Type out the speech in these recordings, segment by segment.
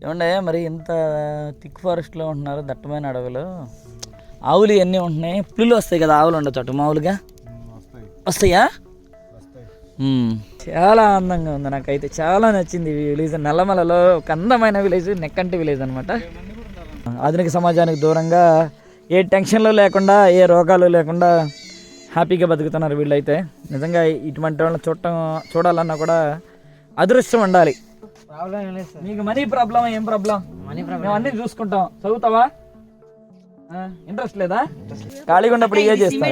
ఏమండే మరి ఇంత థిక్ ఫారెస్ట్లో ఉంటున్నారు, దట్టమైన అడవులు, ఆవులు ఇవన్నీ ఉంటున్నాయి, పులులు వస్తాయి కదా, ఆవులు ఉండవు చోట మామూలుగా వస్తాయా? చాలా అందంగా ఉంది, నాకైతే చాలా నచ్చింది ఈ విలేజ్. నల్లమలలో ఒక అందమైన విలేజ్, నెక్కంటి విలేజ్ అనమాట. ఆధునిక సమాజానికి దూరంగా ఏ టెన్షన్లు లేకుండా, ఏ రోగాలు లేకుండా హ్యాపీగా బతుకుతున్నారు వీళ్ళైతే. నిజంగా ఇటువంటి వాళ్ళని చూడాలన్నా కూడా అదృష్టం ఉండాలి. నీకు మనీ ప్రాబ్లం, ఏం ప్రాబ్లం? మేము అన్ని చూసుకుంటాం. చదువుతావా? ఇంట్రెస్ట్ లేదా? ఖాళీగా ఉన్నప్పుడు ఇవే చేస్తా.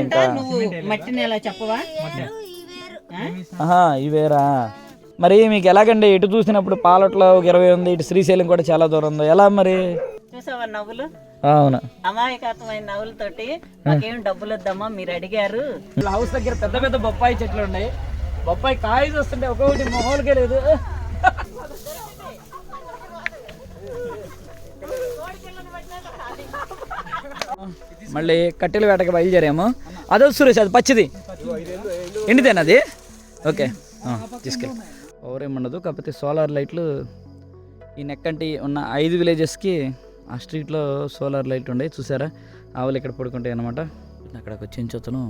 ఇవేరా మరి మీకు ఎలాగండి? ఎటు చూసినప్పుడు పాలట్లో 20 ఉంది, ఇటు శ్రీశైలం కూడా చాలా దూరం ఉంది, ఎలా మరి? చూసావా నవ్వులు? అవును, అమాయకత్వమైన నవ్వులతోటి మాకేం డబ్బులు వద్దమ్మా మీరు అడిగారు. హౌస్ దగ్గర పెద్ద పెద్ద బొప్పాయి చెట్లు ఉన్నాయి. బొప్పాయి కాయ చూస్తుంటే ఒక్కొక్కటి మొహోలకే లేదు. మళ్ళీ కట్టెల వేటకి బయలుదేరాము. అదో సురేష్, అది పచ్చిది ఎండితేనది. ఓకే, తీసుకెళ్ళి ఓరేముండదు. కాకపోతే సోలార్ లైట్లు ఈ నెక్కంటి ఉన్న 5 విలేజెస్కి ఆ స్ట్రీట్లో సోలార్ లైట్ ఉండే. చూసారా, ఆవులు ఇక్కడ పడుకుంటాయి అన్నమాట. అక్కడ ఒక చెంచోతను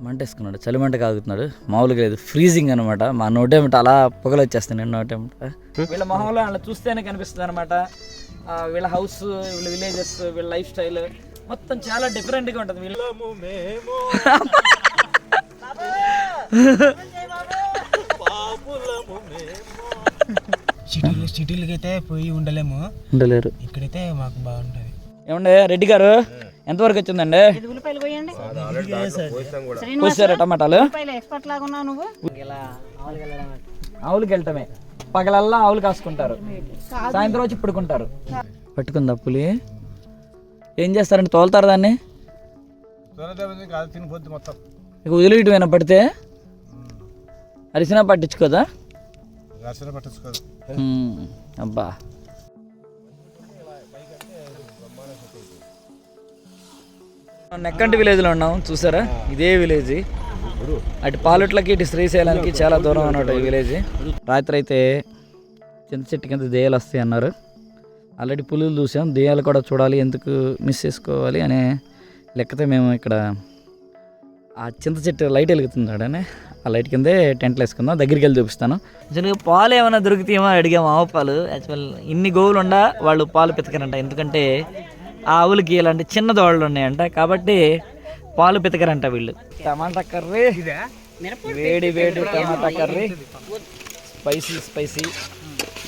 మంట వేసుకున్నాడు, చలిమంట కాగుతున్నాడు, మామూలుగా లేదు, ఫ్రీజింగ్ అనమాట. మా నోటేమిట అలా పొగలు వచ్చేస్తాయి. నేను నోటేమిట వీళ్ళ మొహంలో అలా చూస్తేనే కనిపిస్తుంది అనమాట. వీళ్ళ హౌస్, వీళ్ళ విలేజెస్, వీళ్ళ లైఫ్ స్టైల్ మొత్తం చాలా డిఫరెంట్గా ఉంటుంది. సిటీలకి అయితే పోయి ఉండలేరు, ఇక్కడైతే మాకు బాగుంటుంది. ఏమండే రెడ్డి గారు, ఎంతవరకు వచ్చిందండి? కోసారా టమాటాలు? ఆవులకి వెళ్ళటమే, పగలల్లా ఆవులు కాసుకుంటారు, సాయంత్రం వచ్చి పడుకుంటారు. పట్టుకుందా పులి? ఏం చేస్తారండి? తోలుతారు దాన్ని? ఇక వదిలిటమైనా పడితే అరిసినా పట్టించుకోదా? అబ్బా, నెక్కంటి విలేజ్లో ఉన్నాం. చూసారా, ఇదే విలేజ్. అటు పాలట్లకి, ఇటు శ్రీశైలానికి చాలా దూరం అన్నమాట ఈ విలేజ్. రాత్రి అయితే చింత చెట్టు కింద దెయ్యాలు వస్తాయి అన్నారు. ఆల్రెడీ పులులు చూసాం, దెయ్యాలు కూడా చూడాలి, ఎందుకు మిస్ చేసుకోవాలి అనే లెక్కతో మేము ఇక్కడ ఆ చింత చెట్టు లైట్ వెలుగుతుందాడనే ఆ లైట్ కిందే టెంట్లు వేసుకుందాం. దగ్గరికి వెళ్ళి చూపిస్తాను. యాక్చువల్గా పాలు ఏమైనా దొరుకుతాయేమో అడిగాము. ఆవు పాలు యాక్చువల్ ఇన్ని గోవులు ఉండా వాళ్ళు పాలు పితకరంట, ఎందుకంటే ఆ ఆవులకి ఇలాంటి చిన్న దోళ్ళు ఉన్నాయంట, కాబట్టి పాలు పితకరంట వీళ్ళు. టమాటా కర్రీ, వేడి వేడి టమాటా కర్రీ, స్పైసీ.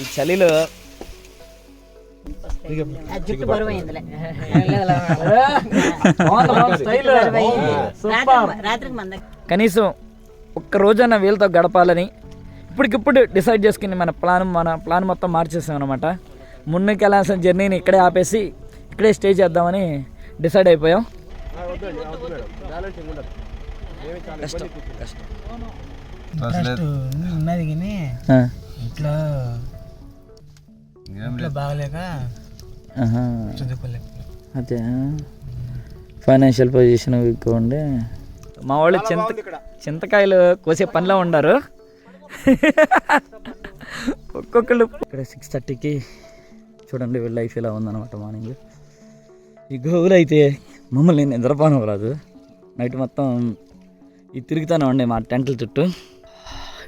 ఈ చలిలో కనీసం ఒక్క రోజైనా వీళ్ళతో గడపాలని ఇప్పటికిప్పుడు డిసైడ్ చేసుకుని మన ప్లాన్ మొత్తం మార్చేసాం అనమాట. ముందుకు వెళ్ళాల్సిన జర్నీని ఇక్కడే ఆపేసి ఇక్కడే స్టే చేద్దామని డిసైడ్ అయిపోయాం. కష్టం ఉన్నది కానీ ఇంట్లో బాగలేక చదువుకోలేక, అదే ఫైనాన్షియల్ పొజిషన్ వీక్గా ఉండే మా వాళ్ళు చింతకాయలు కోసే పనిలో ఉండారు. ఒక్కొక్కళ్ళు ఇక్కడ 6:30కి చూడండి వీళ్ళ లైఫ్ ఇలా ఉందన్నమాట. మార్నింగ్ ఈ గోవులు అయితే మమ్మల్ని నిద్రపోను రాదు, నైట్ మొత్తం ఇది తిరుగుతానే ఉండే మా టెంట్ల చుట్టూ,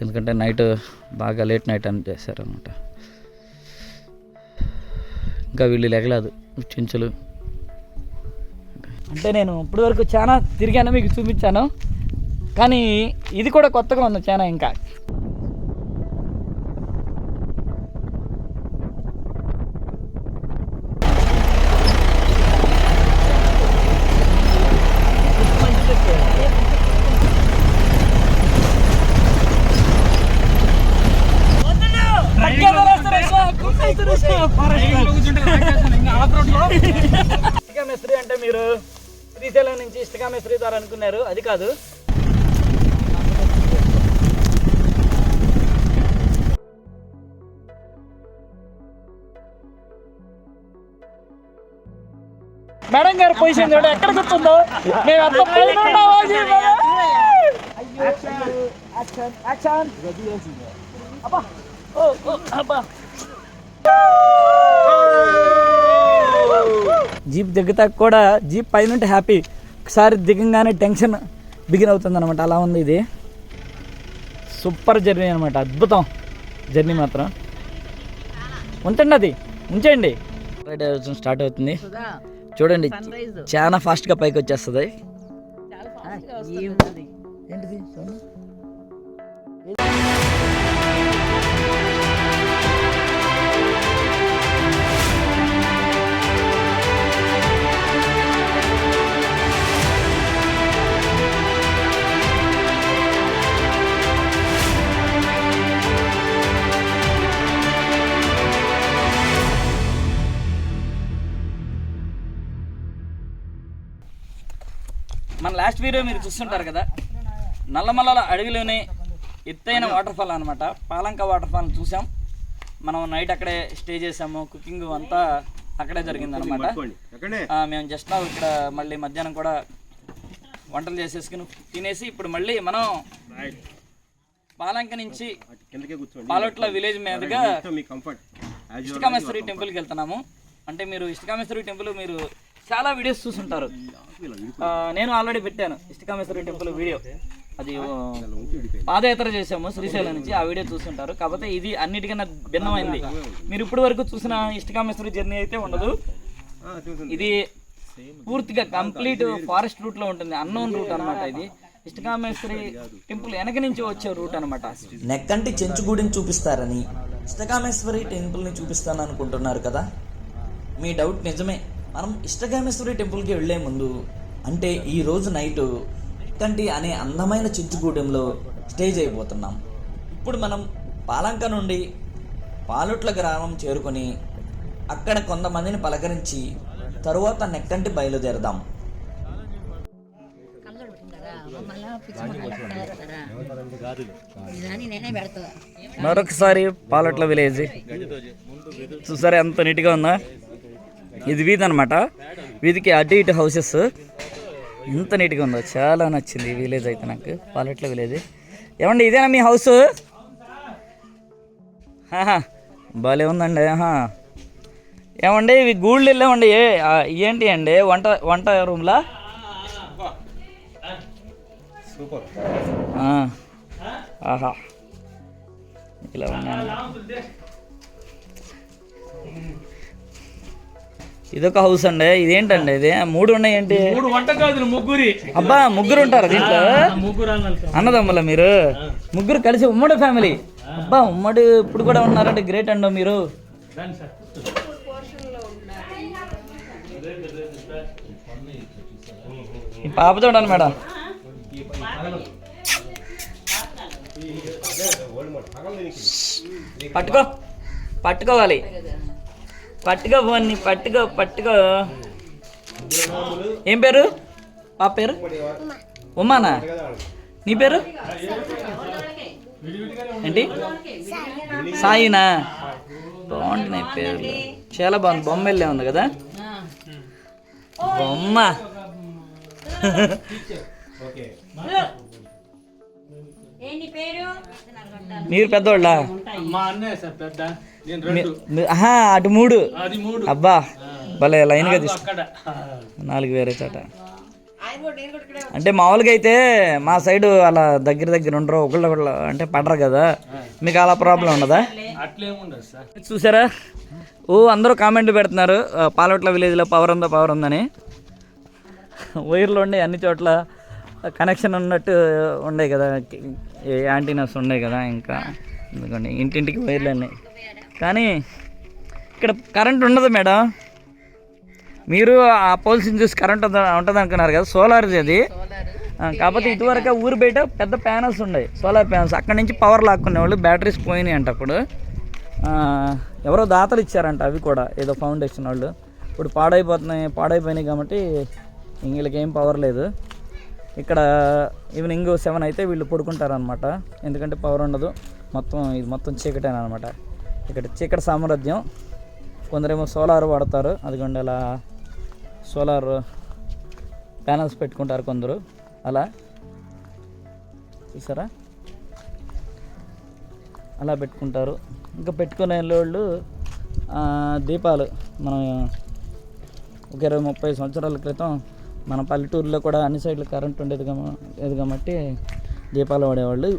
ఎందుకంటే నైట్ బాగా లేట్ నైట్ అని చేశారనమాట. ఇంకా వీళ్ళు లెగలేదు చెంచులు. అంటే నేను ఇప్పటి వరకు చాలా తిరిగాను, మీకు చూపించాను, కానీ ఇది కూడా కొత్తగా ఉంది చాలా. ఇంకా ఇసుక మేస్త్రి అంటే మీరు శ్రీశైలం నుంచి ఇసుక మేస్త్రి ద్వారా అనుకున్నారు, అది కాదు. మేడం గారి పొజిషన్ చూడ ఎక్కడ గుర్తుందో. జీప్ దిగుతా కూడా జీప్ పైన హ్యాపీ, ఒకసారి దిగంగానే టెన్షన్ బిగిన్ అవుతుంది అనమాట. అలా ఉంది ఇది. సూపర్ జర్నీ అనమాట, అద్భుతం జర్నీ మాత్రం. ఉంచండి, అది ఉంచండి. రైడ్ స్టార్ట్ అవుతుంది చూడండి, చాలా ఫాస్ట్గా పైకి వచ్చేస్తుంది. ఏంటిది మన లాస్ట్ వీడియో మీరు చూస్తుంటారు కదా, నల్లమల్లల అడవిలోనే ఎత్తైన వాటర్ ఫాల్ అనమాట, పాలంక వాటర్ ఫాల్ చూసాం. మనం నైట్ అక్కడే స్టే చేసాము, కుకింగ్ అంతా అక్కడే జరిగింది అనమాట. మేము జస్ట్ ఇక్కడ మళ్ళీ మధ్యాహ్నం కూడా వంటలు చేసేసుకుని తినేసి ఇప్పుడు మళ్ళీ మనం పాలంక నుంచి పాలొట్ల విలేజ్ మీదుగా ఇష్టకామేశ్వరి టెంపుల్కి వెళ్తున్నాము. అంటే మీరు ఇష్టకామేశ్వరి టెంపుల్ మీరు చాలా వీడియోస్ చూస్తుంటారు, నేను ఆల్రెడీ పెట్టాను ఇష్టకామేశ్వరి టెంపుల్ వీడియో. అది పాదయాత్ర చేసాము శ్రీశైలం నుంచి, ఆ వీడియో చూస్తుంటారు. కాకపోతే ఇది అన్నిటికన్నా భిన్నమైంది. మీరు ఇప్పటి వరకు చూసిన ఇష్టకామేశ్వరి జర్నీ అయితే ఉండదు. ఇది పూర్తిగా కంప్లీట్ ఫారెస్ట్ రూట్లో ఉంటుంది, అన్నోన్ రూట్ అనమాట. ఇది ఇష్టకామేశ్వరి టెంపుల్ వెనక నుంచి వచ్చే రూట్ అనమాట. నెక్కంటి చెంచుగూడిని చూపిస్తారని ఇష్టకామేశ్వరి టెంపుల్ని చూపిస్తాను అనుకుంటున్నారు కదా, మీ డౌట్ నిజమే. మనం ఇష్టకామేశ్వరి టెంపుల్కి వెళ్ళే ముందు అంటే ఈ రోజు నైటు కంటి అనే అందమైన చెంచుగూడెంలో స్టే చేయబోతున్నాం. ఇప్పుడు మనం పాలంక నుండి పాలొట్ల గ్రామం చేరుకొని అక్కడ కొంతమందిని పలకరించి తరువాత నెక్కంటి బయలుదేరదాం. మరొకసారి పాలొట్ల విలేజ్ చూసారా ఎంత నీట్గా ఉందా. ఇది వీధి అనమాట, వీధికి అటు ఇటు హౌసెస్ ఎంత నీట్గా ఉందో, చాలా నచ్చింది ఈ విలేజ్ అయితే నాకు, పాలొట్ల విలేజ్. ఏమండి ఇదేనా మీ హౌస్? భలే ఉందండి. ఏమండి ఇవి గూళ్ళు వెళ్ళామండి, ఏంటి అండి వంట రూమ్లా? ఆహా ఇలా ఉన్నాను. ఇదొక హౌస్ అండి. ఇదేంటండి ఇది 3 ఉన్నాయి ఏంటి? 3 వంటగదులు, ముగ్గురి. అబ్బా ముగ్గురు ఉంటారు దీంట్లో? అన్నదమ్ముల మీరు ముగ్గురు కలిసి ఉమ్మడి ఫ్యామిలీ? అబ్బా ఉమ్మడి ఇప్పుడు కూడా ఉన్నారంటే గ్రేట్ అండి మీరు. ఈ పాప చూడండి మేడం, పట్టుకోవాలి, పట్టుకో. ఏం పేరు పాప పేరు? ఉమ్మానా? నీ పేరు ఏంటి? సాయినా? బాగుంటున్నాయి పేర్లు, చాలా బాగుంది. బొమ్మ వెళ్ళే ఉంది కదా బొమ్మ. మీరు పెద్దోళ్ళ? అటు 3. అబ్బా భలే లైన్గా తీసు 4 వేరే చోట. అంటే మామూలుగా అయితే మా సైడు అలా దగ్గర ఉండరు, ఒకళ్ళు అంటే పడరు కదా, మీకు అలా ప్రాబ్లం ఉండదా? చూసారా అందరూ కామెంట్లు పెడుతున్నారు పాలొట్ల విలేజ్లో పవర్ ఉందని. వైర్లు ఉండే అన్ని చోట్ల కనెక్షన్ ఉన్నట్టు ఉండే కదా, యాంటీనాస్ ఉన్నాయి కదా, ఇంకా ఎందుకండి ఇంటింటికి వైర్లు ఉన్నాయి. కానీ ఇక్కడ కరెంట్ ఉండదు మేడం. మీరు ఆ పోల్స్ని చూసి కరెంట్ ఉంటుంది అనుకున్నారు కదా, సోలార్ది అది. కాకపోతే ఇటువరకు ఊరు బయట పెద్ద ప్యానల్స్ ఉన్నాయి, సోలార్ ప్యానల్స్. అక్కడి నుంచి పవర్ లాక్కునేవాళ్ళు, బ్యాటరీస్ పోయినాయి అంట. అప్పుడు ఎవరో దాతలు ఇచ్చారంట, అవి కూడా ఏదో ఫౌండేషన్ వాళ్ళు. ఇప్పుడు పాడైపోయినాయి కాబట్టి వీళ్ళకి ఏం పవర్ లేదు. ఇక్కడ ఈవినింగ్ 7 అయితే వీళ్ళు పడుకుంటారు అనమాట, ఎందుకంటే పవర్ ఉండదు. ఇది మొత్తం చీకటేనమాట. ఇక్కడ చీకటి సామ్రాజ్యం. కొందరేమో సోలార్ వాడతారు, అదిగోండి అలా సోలార్ ప్యానల్స్ పెట్టుకుంటారు కొందరు, అలా చూసారా అలా పెట్టుకుంటారు. ఇంకా పెట్టుకునే వాళ్ళు దీపాలు మనం ఒక 20-30 సంవత్సరాల క్రితం మన పల్లెటూరులో కూడా అన్ని సైడ్లు కరెంట్ ఉండేది లేదు కాబట్టి దీపాలు వాడేవాళ్ళు.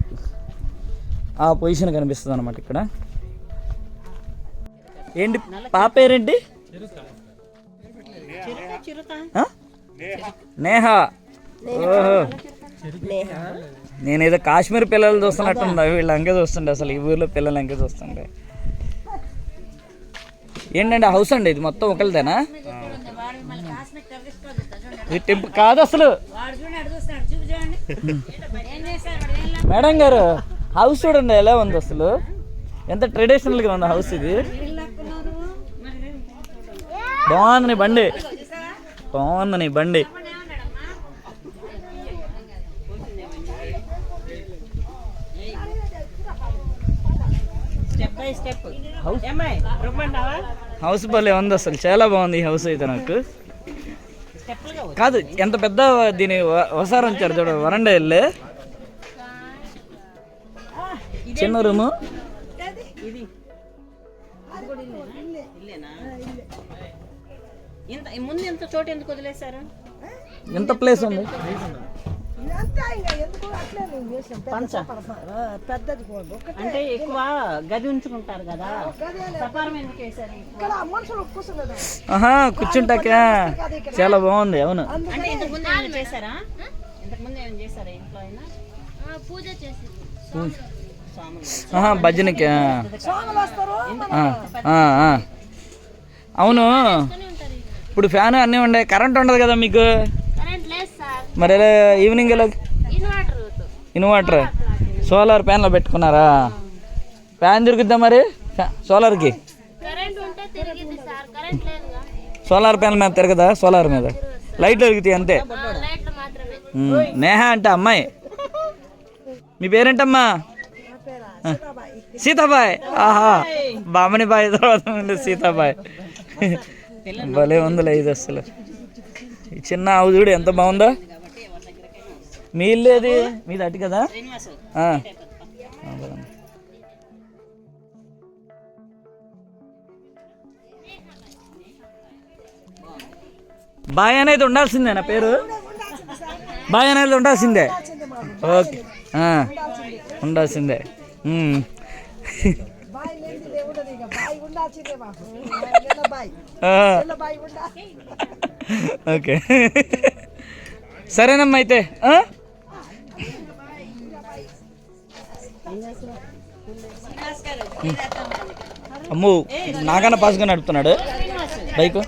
ఆ పొజిషన్ కనిపిస్తుంది అన్నమాట ఇక్కడ. ఏంటి పాప పేరేంటి? నేహా. ఓహో, నేనేదో కాశ్మీర్ పిల్లలు చూస్తున్నట్టుందా, వీళ్ళు అంకే చూస్తుండే. అసలు ఈ ఊర్లో పిల్లలు అంకే చూస్తుండే. ఏంటంటే హౌస్ అండి ఇది మొత్తం ఒకరిదేనా? ఇది టెంపుల్ కాదు అసలు. మేడం గారు హౌస్ చూడండి ఎలా ఉంది అసలు, ఎంత ట్రెడిషనల్గా ఉంది హౌస్. ఇది బాగుంది నీ బండి, బాగుంది నీ బండి. హౌస్ భలే ఉంది అసలు, చాలా బాగుంది ఈ హౌస్ అయితే. నాకు కాదు ఎంత పెద్ద దీని వసారం ఉంచారు చూడ, వరండా వెళ్ళే చిన్న రూము. ముందు ఎంత చోటు ఎందుకు వదిలేశారు? ఎంత ప్లేస్ ఉంది? అంటే ఎక్కువ గది ఉంచుకుంటారు కదా, సపారం ఎందుకు వేశారు? ఆహా, కూర్చుంటాకా చాలా బాగుంది. అవును, అంటే ఇంతకుముందు ఏమైనా చేశారా? ఇంతకుముందు ఏమైనా చేశారా ఇంట్లో అయినా? పూజ చేసి భజనకి. అవును, ఇప్పుడు ఫ్యాన్ అన్నీ ఉండే, కరెంట్ ఉండదు కదా మీకు, మరి ఎలా ఈవినింగ్ ఎలా? ఇన్వర్టర్ సోలార్ ప్యాన్లో పెట్టుకున్నారా? ఫ్యాన్ తిరుగుద్దా మరి సోలార్కి? సోలార్ ప్యాన్ మీద తిరగదా? సోలార్ మీద లైట్లు తిరుగుతాయి అంతే. నేహా అంటే అమ్మాయి. మీ పేరేంటమ్మా? సీతాబాయ్. ఆహా, బామని బాయ్ తర్వాత సీతాబాయ్. భలే ఉందిలే ఇది అసలు. చిన్న ఆవు చూడు ఎంత బాగుందో. మీ ఇల్లు ఏది? మీది అటు కదా? బాయ్ అనేది ఉండాల్సిందే నా పేరు? బాయ్ అనేది ఉండాల్సిందే. ఓకే, ఉండాల్సిందే. ఓకే, సరేనమ్మా అయితే. అమ్ము నాకన్నా పాసుగా నడుపుతున్నాడు బైక్.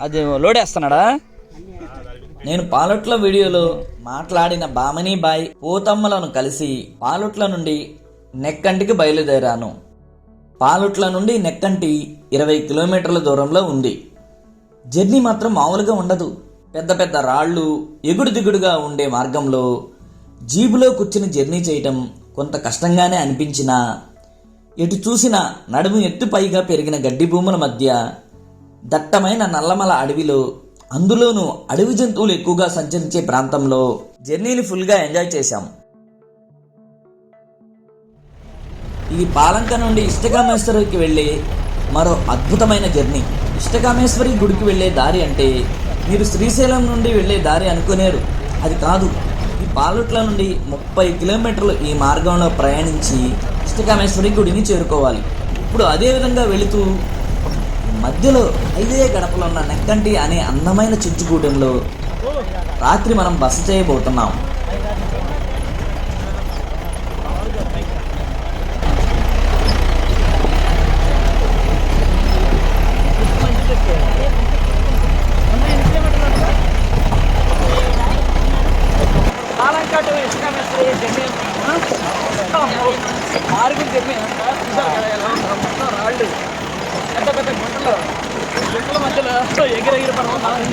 అది లోడేస్తున్నాడా? నేను పాలొట్ల వీడియోలో మాట్లాడిన బామని బాయ్ పోతమ్మలను కలిసి పాలొట్ల నుండి నెక్కంటికి బయలుదేరాను. పాలొట్ల నుండి నెక్కంటి 20 కిలోమీటర్ల దూరంలో ఉంది. జర్నీ మాత్రం మామూలుగా ఉండదు. పెద్ద పెద్ద రాళ్ళు, ఎగుడు దిగుడుగా ఉండే మార్గంలో జీబులో కూర్చుని జర్నీ చేయటం కొంత కష్టంగానే అనిపించినా, ఎటు చూసినా నడుము ఎత్తుపైగా పెరిగిన గడ్డి భూముల మధ్య దట్టమైన నల్లమల అడవిలో, అందులోనూ అడవి జంతువులు ఎక్కువగా సంచరించే ప్రాంతంలో జర్నీని ఫుల్గా ఎంజాయ్ చేశాం. ఇది పాలంక నుండి ఇష్టకామేశ్వరికి వెళ్ళే మరో అద్భుతమైన జర్నీ. ఇష్టకామేశ్వరి గుడికి వెళ్ళే దారి అంటే మీరు శ్రీశైలం నుండి వెళ్ళే దారి అనుకునేరు. అది కాదు. ఈ పాలొట్ల నుండి 30 కిలోమీటర్లు ఈ మార్గంలో ప్రయాణించి ఇష్టకామేశ్వరి గుడిని చేరుకోవాలి. ఇప్పుడు అదే విధంగా వెళుతూ మధ్యలో 5 గడపలో ఉన్న నెక్కంటి అనే అందమైన చిచ్చుగూడెంలో రాత్రి మనం బస చేయబోతున్నాం. రాళ్ళు పెద్ద పెద్ద గుంటల మధ్యలో ఎగిరెగిరి పర్వతాలు.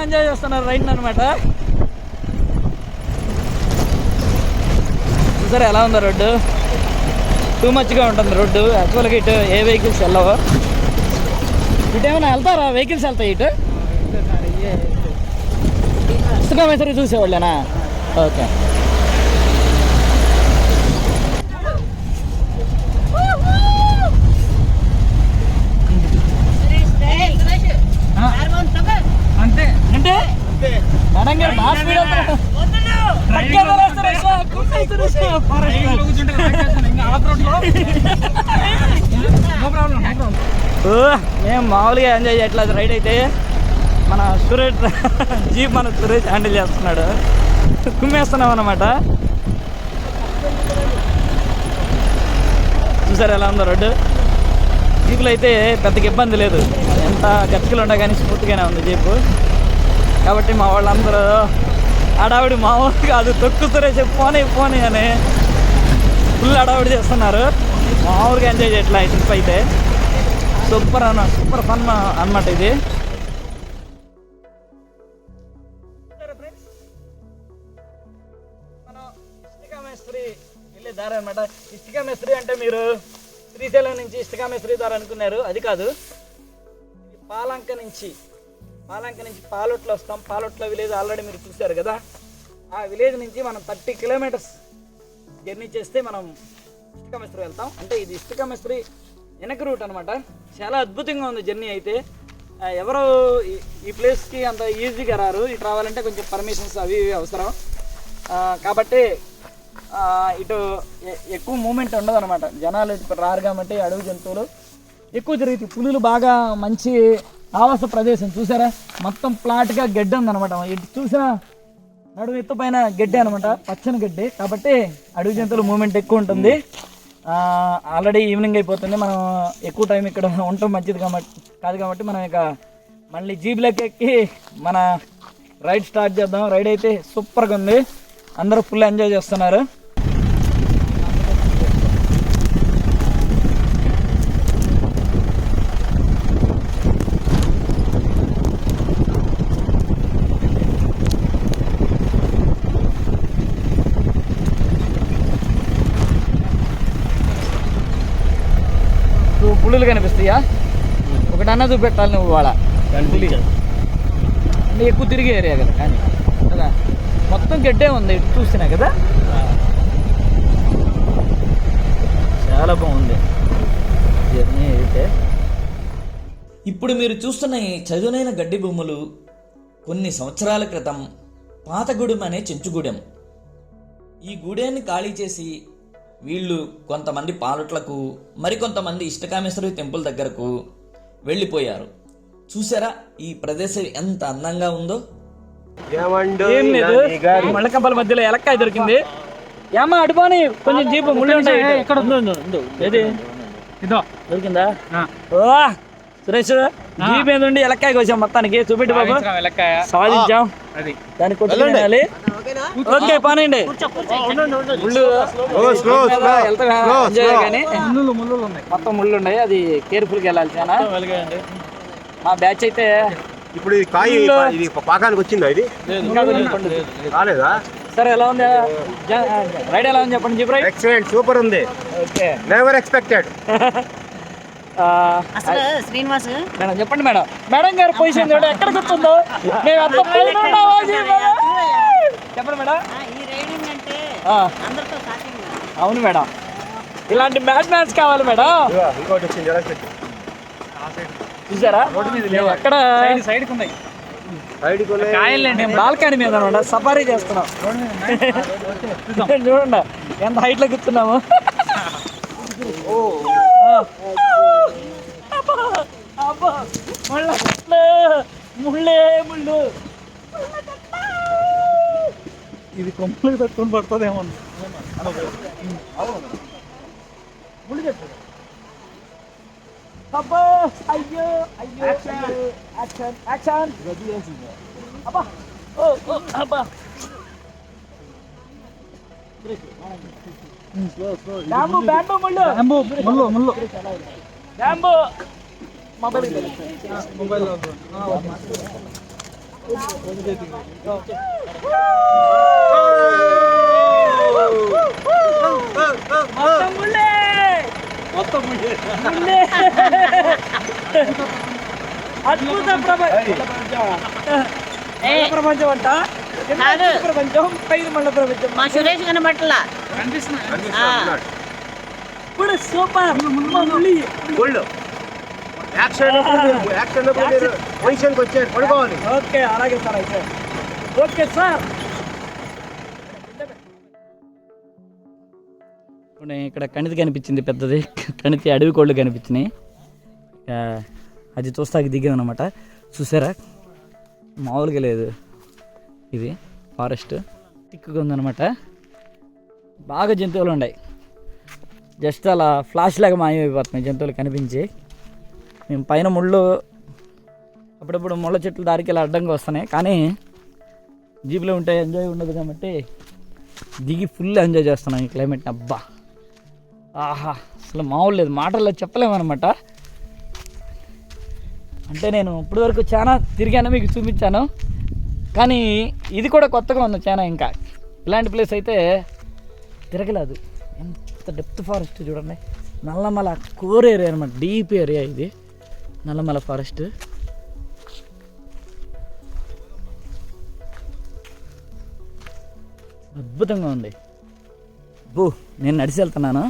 ఎంజాయ్ చేస్తున్నారు రైడ్ అనమాట. చూసారా ఎలా ఉందో రోడ్డు, టూ మచ్గా ఉంటుంది రోడ్డు. యాక్చువల్గా ఇటు ఏ వెహికల్స్ వెళ్ళవు. ఇటు ఏమైనా వెళ్తారా వెహికల్స్ వెళ్తాయి ఇటు? ఇసుక మేసరి చూసేవాళ్ళేనా? ఓకే. అంతే అంటే మేడం గారు బాగా స్పీడ్ మేము మామూలుగా ఎంజాయ్ చేయట్లేదు రైడ్ అయితే. మన సురేష్ జీప్ మన సురేష్ హ్యాండిల్ చేస్తున్నాడు, కుమ్మేస్తున్నాం అన్నమాట. చూసారు ఎలా ఉందో రోడ్డు. జీపులు అయితే పెద్దగా ఇబ్బంది లేదు, ఎంత గట్టికలు ఉండే కానీ స్మూత్గానే ఉంది జీపు. కాబట్టి మా వాళ్ళందరూ హడావిడి మామూలు కాదు, తొక్కుతారే చెప్పి పోనీ అని ఫుల్ హడావిడి చేస్తున్నారు. మామూలుగా ఎంజాయ్ చేయట్లా ఈ ట్రిప్ అయితే. సూపర్ ఫన్ అన్నమాట ఇది. మనం ఇష్టికా మేస్త్రి వెళ్ళే దారి అనమాట. ఇష్టికా మేస్త్రి అంటే మీరు శ్రీశైలం నుంచి ఇష్టికా మేస్త్రి దారి అనుకున్నారు, అది కాదు. ఇది పాలంక నుంచి పాలొట్లో వస్తాం. పాలొట్లో విలేజ్ ఆల్రెడీ మీరు చూశారు కదా. ఆ విలేజ్ నుంచి మనం 30 కిలోమీటర్స్ జర్నీ చేస్తే మనం ఇష్టికా మేస్త్రి వెళ్తాం. అంటే ఇది ఇష్టికా మేస్త్రి వెనక రూట్ అనమాట. చాలా అద్భుతంగా ఉంది జర్నీ అయితే. ఎవరు ఈ ప్లేస్కి అంత ఈజీగా రారు, ఇటు రావాలంటే కొంచెం పర్మిషన్స్ అవి అవసరం. కాబట్టి ఇటు ఎక్కువ మూమెంట్ ఉండదు అనమాట. జనాలు ఇటు రారు కాబట్టి అడవి జంతువులు ఎక్కువ తిరుగుతాయి. పులులు బాగా మంచి ఆవాస ప్రదేశం. చూసారా మొత్తం ఫ్లాట్గా గడ్డి ఉందనమాట. ఇటు చూసినా నడుము ఎత్తు పైన గడ్డి అనమాట, పచ్చని గడ్డి. కాబట్టి అడవి జంతువుల మూమెంట్ ఎక్కువ ఉంటుంది. ఆల్రెడీ ఈవినింగ్ అయిపోతుంది, మనం ఎక్కువ టైం ఇక్కడ ఉండటం మంచిది కాదు కాబట్టి మనం ఇక మళ్ళీ జీప్లోకి ఎక్కి మన రైడ్ స్టార్ట్ చేద్దాం. రైడ్ అయితే సూపర్గా ఉంది, అందరూ ఫుల్ ఎంజాయ్ చేస్తున్నారు. పులులు కనిపిస్తాయా? ఒకటన్నా చూపెట్టాలి నువ్వు. వాళ్ళ పులి అంటే ఎక్కువ తిరిగే ఏరియా కదా, కానీ కదా మొత్తం గడ్డే ఉంది ఇటు చూసినా కదా. చాలా బాగుంది జర్నీ అయితే. ఇప్పుడు మీరు చూస్తున్న ఈ చదునైన గడ్డి భూములు కొన్ని సంవత్సరాల క్రితం పాతగూడెం అనే చెంచుగూడెం. ఈ గూడెన్ని ఖాళీ చేసి వీళ్ళు కొంతమంది పాలట్లకు, మరికొంతమంది ఇష్టకామేశ్వరి టెంపుల్ దగ్గరకు వెళ్ళిపోయారు. చూసారా ఈ ప్రదేశం ఎంత అందంగా ఉందో. ఏం లేదు, మళ్ళకంపల మధ్యలో ఎలక్కాయ దొరికింది. ఏమా అడుపాని కొంచెం జీపు ముళ్ళు ఉంటాయి. ఎక్కడ ఏది ఇదో దొరికిందా? ఓ సురేష్, జీప్ ఏదండి ఎలక్కాయకి వచ్చాం మొత్తానికి. చూపెట్టి బాబు, సాధించాం దాన్ని కొట్టుకోవాలి. ఓకే పానండి, మొత్తం ముళ్ళు ఉన్నాయి, అది కేర్ఫుల్గా వెళ్ళాలి చాలా. మా బ్యాచ్ అయితే ఇప్పుడు ఇది కాయ ఇది పాకానికి వచ్చిందా? ఇది రాలేదా? సరే ఎలా ఉంది రైడ్? ఎలా ఉంది చెప్పండి. జీప్ రైడ్ ఎక్సలెంట్, సూపర్ ఉంది. Okay, never expected. Srinivas madam చెప్పండి. మేడం గారు పొజిషన్ చూడండి ఎక్కడ కూర్చుందో. మేము ఎంత పైన ఉన్నామో చెప్పండి మేడం. ఈ రైడింగ్ అంటే అందరితో సాధ్యం. అవును మేడం, ఇలాంటి మ్యాచ్ కావాలి మేడం. ఇంకోటి వచ్చింది, చూసారా ఎక్కడ సైడ్ ఉన్నాయి బాల్కనీ మీద సఫారీ చేస్తున్నాం. చూడండి ఎంత హైట్ లో కూర్చున్నాము. ముళ్ళే ముళ్ళు, ఇది కొమ్మలు తట్టుకొని పడుతుందేమో. ముళ్ళు చెప్పు. అబ్బా అయ్యో అయ్యో యాక్షన్ యాక్షన్. అబ్బా ఓ అబ్బా బ్యాంబూ బ్యాంబూ ముళ్ళు, బ్యాంబూ ముళ్ళు ముళ్ళు, బ్యాంబూ మొబైల్ అద్భుత ప్రపంచం అంట, ప్రపంచం పైన మళ్ళీ ప్రపంచం. మా సురేష్ కనబట్లా ఇప్పుడు సూపర్ పొజిషన్కి వచ్చారు పడుకోవాలి. ఓకే అలాగే సార్ అయితే ఓకే సార్. ఇక్కడ కణితి కనిపించింది పెద్దది, కణితి అడవి కోళ్ళు కనిపించినాయి. అది చూస్తాకి దిగాం అనమాట. చూసారా మామూలుగా లేదు, ఇది ఫారెస్ట్ తిక్కుగా ఉందన్నమాట. బాగా జంతువులు ఉన్నాయి, జస్ట్ అలా ఫ్లాష్ లాగా మాయమైపోతున్నాయి జంతువులు కనిపించి. మేము పైన ముళ్ళు అప్పుడప్పుడు ముళ్ళ చెట్లు దారికి ఇలా అడ్డంగా వస్తున్నాయి, కానీ జీప్లో ఉంటే ఎంజాయ్ ఉండదు కాబట్టి దిగి ఫుల్ ఎంజాయ్ చేస్తున్నాం ఈ క్లైమేట్ని. అబ్బా ఆహా అసలు మామూలు లేదు, మాటల్లో చెప్పలేమన్నమాట. అంటే నేను ఇప్పటివరకు చాలా తిరిగాను, మీకు చూపించాను, కానీ ఇది కూడా కొత్తగా ఉంది చాలా. ఇంకా ఇలాంటి ప్లేస్ అయితే తిరగలేదు. ఎంత డెప్త్ ఫారెస్ట్ చూడండి, నల్లమల కోర్ ఏరియా అనమాట, డీప్ ఏరియా ఇది నల్లమల ఫారెస్ట్. అద్భుతంగా ఉంది. నేను నడిచి వెళ్తున్నాను,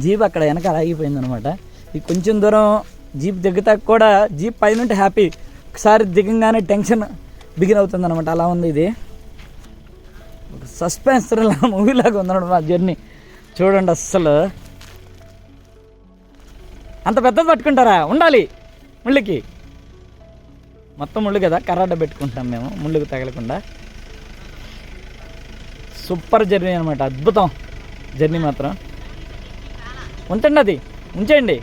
జీప్ అక్కడ వెనకాల ఆగిపోయింది అనమాట. ఈ కొంచెం దూరం జీప్ దిగుతా కూడా జీప్ పైన హ్యాపీ, ఒకసారి దిగంగానే టెన్షన్ బిగిన్ అవుతుంది అనమాట. అలా ఉంది ఇది, ఒక సస్పెన్స్ థ్రిల్లర్ మూవీలాగా ఉందన్నమాట మా జర్నీ. చూడండి అస్సలు అంత పెద్దది పట్టుకుంటారా, ఉండాలి ముళ్ళుకి, మొత్తం ముళ్ళు కదా, కర్రాడ పెట్టుకుంటాం మేము ముళ్ళుకి తగలకుండా. సూపర్ జర్నీ అనమాట, అద్భుతం జర్నీ మాత్రం. ఉంచండి, అది ఉంచండి.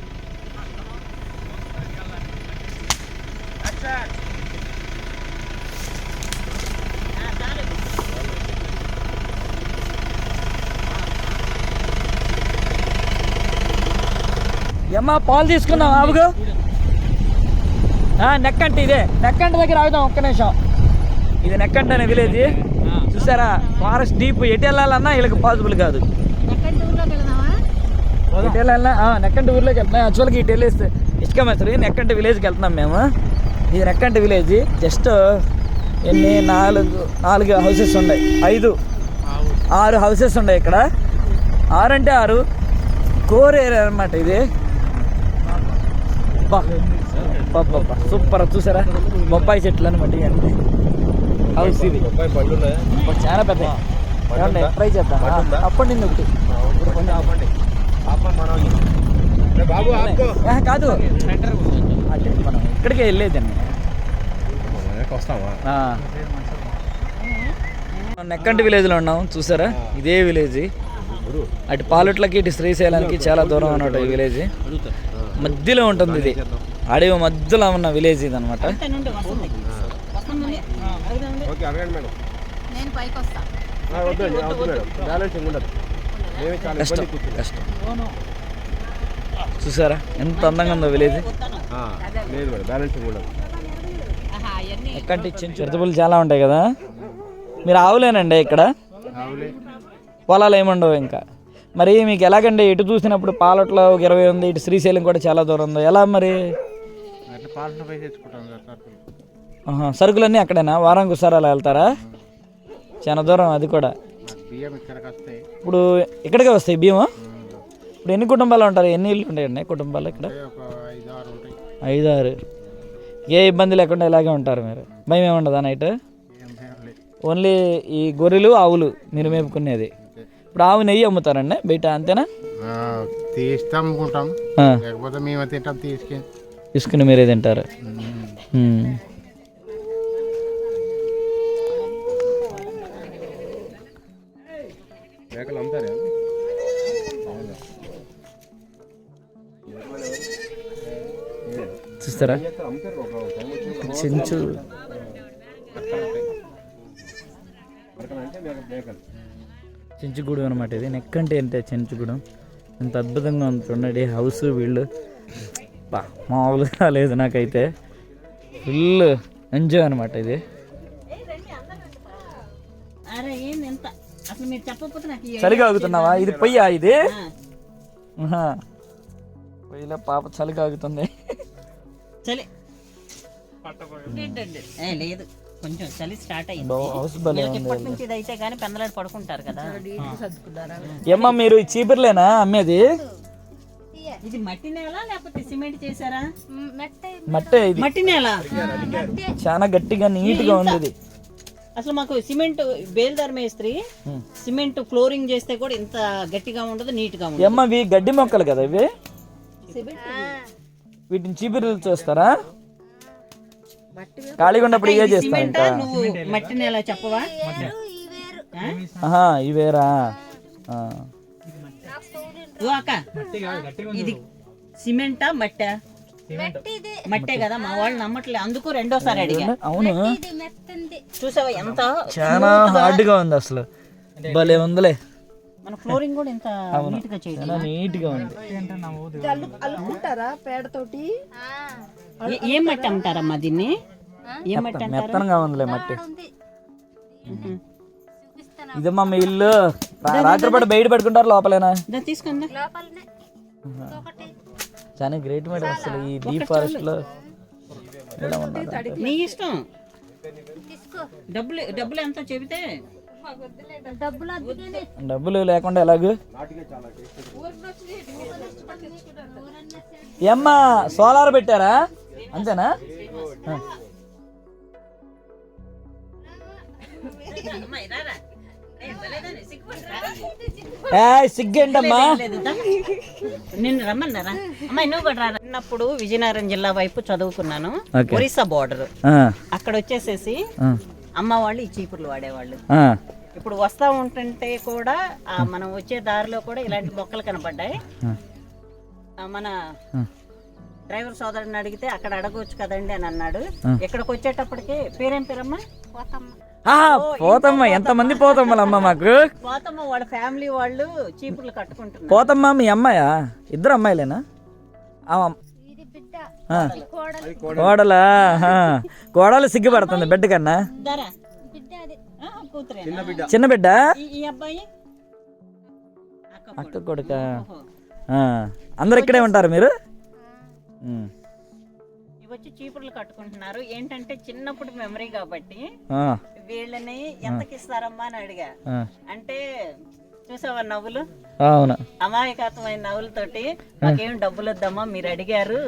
ఏమ్మా పాలు తీసుకుందాం ఆవుగు. నెక్కంట, ఇదే నెక్కంట దగ్గర ఆగుదాం ఒక్క నిమిషం. ఇది నెక్కంట అనే విలేజ్ చూసారా, ఫారెస్ట్ డీప్. ఎటు వెళ్ళాలన్నా వీళ్ళకి పాసిబుల్ కాదు. ఎటు వెళ్ళాలన్నా నెక్కంట ఊర్లోకి వెళ్తున్నాం. యాక్చువల్గా ఇటు వెళ్ళేస్తే ఇసుక మెసరి నెక్కంట విలేజ్కి వెళ్తున్నాం మేము. ఇది నెక్కంట విలేజ్. జస్ట్ ఎన్ని నాలుగు హౌసెస్ ఉన్నాయి, 6 హౌసెస్ ఉన్నాయి ఇక్కడ. 6 అంటే 6 కోర్ ఏరియా అనమాట ఇది. సూపర్ చూసారా, బొప్పాయి చెట్లు అనమాట ఇవన్నీ. హౌస్ ఇది చాలా పెద్ద. ట్రై చేద్దాం, అప్పటి నుండి ఒకటి కాదు, మనం ఇక్కడికే వెళ్ళేదండి. నెక్కంటి విలేజ్లో ఉన్నాం చూసారా, ఇదే విలేజ్. అటు పాలట్లకి ఇటు శ్రీశైలానికి చాలా దూరం అన్నమాట ఈ విలేజ్. మధ్యలో ఉంటుంది ఇది, అడవి మధ్యలో ఉన్న విలేజ్ ఇది అనమాట. కష్టం చూసారా ఎంత అందంగా ఉందో విలేజ్. ఎక్కడి చిరుతపులు చాలా ఉంటాయి కదా. మీరు ఆవులేనండి ఇక్కడ, పొలాలు ఏముండవు ఇంకా. మరి మీకు ఎలాగండి, ఎటు చూసినప్పుడు పాలట్లో ఒక 20 ఉంది, ఇటు శ్రీశైలం కూడా చాలా దూరం ఉంది, ఎలా మరి? సరుకులన్నీ అక్కడేనా, వారానికి ఒకసారి అలా వెళ్తారా? చాలా దూరం అది కూడా. ఇప్పుడు ఇక్కడికే వస్తాయి బియ్యం. ఇప్పుడు ఎన్ని కుటుంబాలు ఉంటారు, ఎన్ని ఇళ్ళు ఉంటాయండి కుటుంబాలు ఇక్కడ? 5-6. ఏ ఇబ్బంది లేకుండా ఇలాగే ఉంటారు మీరు, భయం ఏముండదా నైట్? ఓన్లీ ఈ గొర్రెలు ఆవులు మీరు మేపుకునేది. ఇప్పుడు ఆవు నెయ్యి అమ్ముతారండి బయట, అంతేనా? అమ్ముకుంటాం, లేకపోతే మేము తింటాం, తీసుకుని మీరే తింటారు. చూస్తారా చెంచు, చెంచుగూడు అనమాట ఇది. నెక్కంటే అంటే చెంచుగూడెం. ఎంత అద్భుతంగా ఉంది చూడండి హౌస్. వీళ్ళు మామూలుగా లేదు, నాకైతే ఫుల్ ఎంజాయ్ అనమాట ఇది. అరే ఏంది ఎంత అసలు మీరు చెప్పకపోతే నాకు ఈ చలి idea కాగుతున్నావా? ఇది పొయ్యా ఇది? ఆ, ఆహా. పొయ్యిలో పాప చలి కాగుతుంది. చలి లేదు కొంచెం చలి స్టార్ట్ అయింది. హౌస్ భలే వీళ్ళకి ఉంది. ఇప్పటి నుంచి ఇది అయితే కానీ పెందలాడి పడుకుంటారు కదా. ఏమ్మా మీరు ఈ చీపుర్లేనా అమ్మేది? ఇది మట్టి నేల లేకపోతే సిమెంట్ చేశారా? మట్టే ఇది. మట్టి నేల. చాలా గట్టిగా నీట్ గా ఉంది ఇది. అసలు మాకు సిమెంట్ బేల్దార్ మేస్త్రి సిమెంట్ ఫ్లోరింగ్ చేస్తే కూడా ఇంత గట్టిగా ఉండదు, నీట్ గా ఉండదు. ఏమ్మా ఇవి గడ్డి మొక్కలు కదా ఇవి? వీటిని చీపుర్లు చేస్తారా? ఖాళీగా ఉన్నప్పుడు ఇవే చేస్తా సిమెంట్ ఇంకా. నువ్వు మట్టి నేల చెప్పవా? ఆహా ఇవేరా. ఆ. ఓ అక్క ఇది సిమెంటా మట్టా? మట్టే కదా, మా వాళ్ళు నమ్మట్లే, అందుకు రెండోసారి అడిగా. అవును చూసావా ఎంత చాలా హార్డ్ గా ఉంది అసలు. భలే ఉందిలే. మన ఫ్లోరింగ్ కూడా ఎంత నీట్ గా చేయడం. చాలా నీట్ గా ఉంది. ఏం మట్టి అంటారమ్మా దీన్ని? ఏం మట్టి అంటారు? మెత్తనగా ఉందిలే మట్టి. ఇదమ్మా మీ ఇల్లు. రాత్రిపాటు బయట పెట్టుకుంటారు లోపలేనా? తీసుకుందా. చాలా గ్రేట్ మేడం అసలు ఈ డీప్ ఫారెస్ట్ లో ఇలా ఉన్నారు. నీ ఇష్టం. డబ్బులు ఎంత చెబితే. డబ్బులు లేకుండా ఎలాగూ? ఏమ్మా సోలార్ పెట్టారా? అంతేనా? సిగ్గేంటమ్మా? నిన్ను రమ్మన్నారా అమ్మాయి? నువ్వు కూడా రా. చిన్నప్పుడు విజయనగరం జిల్లా వైపు చదువుకున్నాను, Okay. ఒరిస్సా బోర్డర్. ఆ, అక్కడ వచ్చేసేసి ఆ, అమ్మ వాళ్ళు ఈ చీపుర్లు వాడేవాళ్ళు. ఆ, ఇప్పుడు వస్తా ఉంటుంటే కూడా మనం వచ్చే దారిలో కూడా ఇలాంటి మొక్కలు కనపడ్డాయి. మన డ్రైవర్ సోదరుని అడిగితే అక్కడ అడగవచ్చు కదండి అని అన్నాడు. ఇక్కడికి వచ్చేటప్పటికి పేరేం పేరమ్మా? ఆ, పోతమ్మ. ఎంతమంది పోతమ్మలమ్మ మాకు. పోతమ్మ వాళ్ళ ఫ్యామిలీ వాళ్ళు చీపుర్లు కట్టుకుంటున్నారు. పోతమ్మ మీ అమ్మాయా? ఇద్దరు అమ్మాయిలేనా? కోడలా? కోడలు సిగ్గుపడుతుంది బిడ్డ కన్నా. దరా కూతురే చిన్న బిడ్డ? ఈ అబ్బాయి అక్క కొడుక. అందరు ఇక్కడే ఉంటారు మీరు? ఇవి వచ్చి చీపుర్లు కట్టుకుంటున్నారు. ఏంటంటే చిన్నప్పుడు మెమరీ కాబట్టి ఆ, వీళ్ళని ఎంతకి ఇస్తారమ్మా అని అడిగా. అంటే చూసావా నవ్వులు, అవును. అమాయకత్వమైన నవ్వులతోటి మాకేం డబ్బులు వద్దమ్మా, మీరు అడిగారు,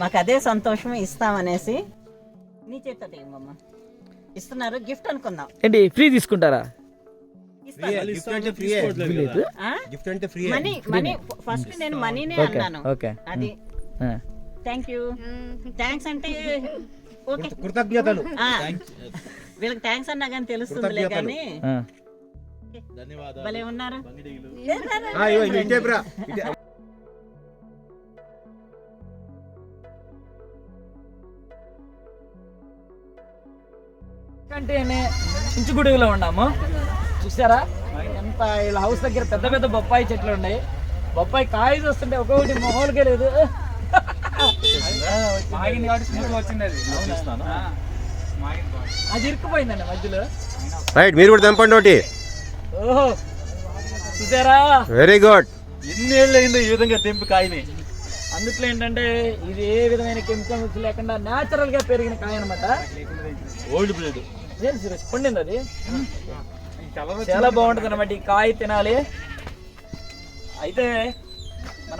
మాకు అదే సంతోషం, ఇస్తామనేసి. నీ చేత ఏమమ్మా ఇస్తున్నారు, గిఫ్ట్ అనుకుందాం. ఏంటి ఫ్రీ తీసుకుంటారా? మనీ మనీ ఫస్ట్ నేను మనీనే అన్నాను. ఓకే. అది థ్యాంక్ యూ. థ్యాంక్స్ అంటే ఓకే, కృతజ్ఞతలు. వీళ్ళకి థ్యాంక్స్ అన్నా కానీ తెలుస్తుందిలే కానీ. భలే ఉన్నారు. అంటే చించుగుడిలో ఉన్నాము. చూసారా ఎంత వీళ్ళ హౌస్ దగ్గర పెద్ద పెద్ద బొప్పాయి చెట్లు ఉన్నాయి. బొప్పాయి కాయ చూస్తుంటే ఒక్కొక్కటి మొహోలకే లేదు. అది ఇరుక్కుపోయిందండి మధ్యలో. రైట్, మీరు కూడా తెంపండి ఒకటి. ఓహో చూసారా, వెరీ గుడ్. ఎన్నేళ్ళు అయిందో ఈ విధంగా తెంపి కాయని. అందుట్లో ఏంటంటే ఇది ఏ విధమైన కెమికల్స్ లేకుండా న్యాచురల్ గా పెరిగిన కాయ అనమాట. ఓల్డ్ బ్రీడ్ పండింది అది. చాలా బాగుంటుంది అనమాట ఈ కాయ తినాలి. అయితే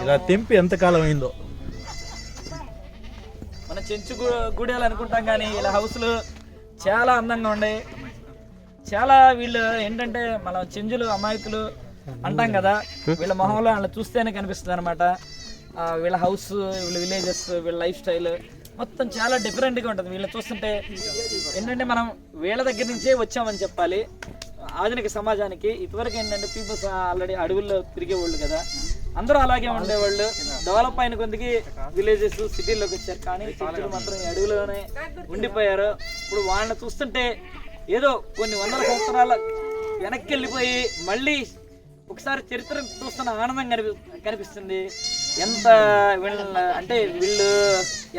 ఇలా తెంపి ఎంత కాలం అయిందో. మన చెంచు గుడేలు అనుకుంటాం కానీ ఇలా హౌస్లు చాలా అందంగా ఉన్నాయి. చాలా వీళ్ళు ఏంటంటే మన చెంచులు అమాయకులు అంటాం కదా, వీళ్ళ మొహంలో వాళ్ళని చూస్తేనే కనిపిస్తుంది అనమాట. వీళ్ళ హౌస్, వీళ్ళ విలేజెస్, వీళ్ళ లైఫ్ స్టైల్ మొత్తం చాలా డిఫరెంట్గా ఉంటుంది. వీళ్ళని చూస్తుంటే ఏంటంటే మనం వీళ్ళ దగ్గర నుంచే వచ్చామని చెప్పాలి ఆధునిక సమాజానికి. ఇదివరకు ఏంటంటే పీపుల్స్ ఆల్రెడీ అడవుల్లో తిరిగేవాళ్ళు కదా, అందరూ అలాగే ఉండేవాళ్ళు. డెవలప్ అయిన కొద్దికి విలేజెస్ సిటీల్లోకి వచ్చారు, కానీ చెట్లు మాత్రం ఈ అడవులోనే ఉండిపోయారు. ఇప్పుడు వాళ్ళని చూస్తుంటే ఏదో కొన్ని వందల సంవత్సరాల వెనక్కి వెళ్ళిపోయి మళ్ళీ ఒకసారి చరిత్ర చూస్తున్న ఆనందం కనిపిస్తుంది. ఎంత వీళ్ళ అంటే వీళ్ళు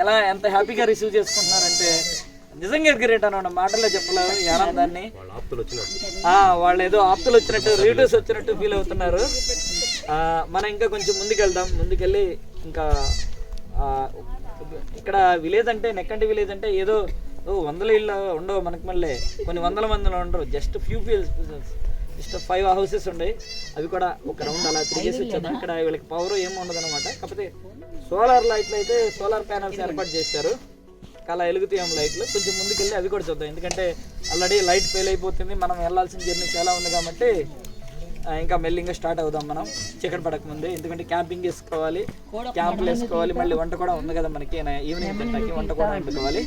ఎలా ఎంత హ్యాపీగా రిసీవ్ చేసుకుంటున్నారంటే నిజంగా గ్రేట్ అన్నమాట, మాటల్లో చెప్పలేవు ఈ ఆనందాన్ని. ఆప్తులు వచ్చినట్టు వాళ్ళు ఏదో ఆప్తులు వచ్చినట్టు, రిలేటివ్స్ వచ్చినట్టు ఫీల్ అవుతున్నారు. మనం ఇంకా కొంచెం ముందుకెళ్దాం. ముందుకెళ్ళి ఇంకా ఇక్కడ విలేజ్ అంటే, నెక్కంటి విలేజ్ అంటే ఏదో వందల ఇళ్ళు ఉండవు మనకి, మళ్ళీ కొన్ని వందల మందిలో ఉండరు. జస్ట్ ఫ్యూ జస్ట్ 5 హౌసెస్ ఉన్నాయి. అవి కూడా ఒక రౌండ్ అలా తిరిగేసి వచ్చేద్దాం. ఇక్కడ వీళ్ళకి పవర్ ఏమి ఉండదు అనమాట. కాకపోతే సోలార్ లైట్లు అయితే సోలార్ ప్యానల్స్ ఏర్పాటు చేశారు, అలా వెలుగుతాయి లైట్లు. కొంచెం ముందుకెళ్ళి అవి కూడా చూద్దాం, ఎందుకంటే ఆల్రెడీ లైట్ ఫెయిల్ అయిపోతుంది. మనం వెళ్ళాల్సిన జర్నీ చాలా ఉంది కాబట్టి ఇంకా మెల్లింగా స్టార్ట్ అవుదాం మనం చీకటి పడకముందే. ఎందుకంటే క్యాంపింగ్ వేసుకోవాలి, క్యాంపులు వేసుకోవాలి, మళ్ళీ వంట కూడా ఉంది కదా మనకి, ఈవినింగ్ తింటాకి వంట కూడా వండుకోవాలి.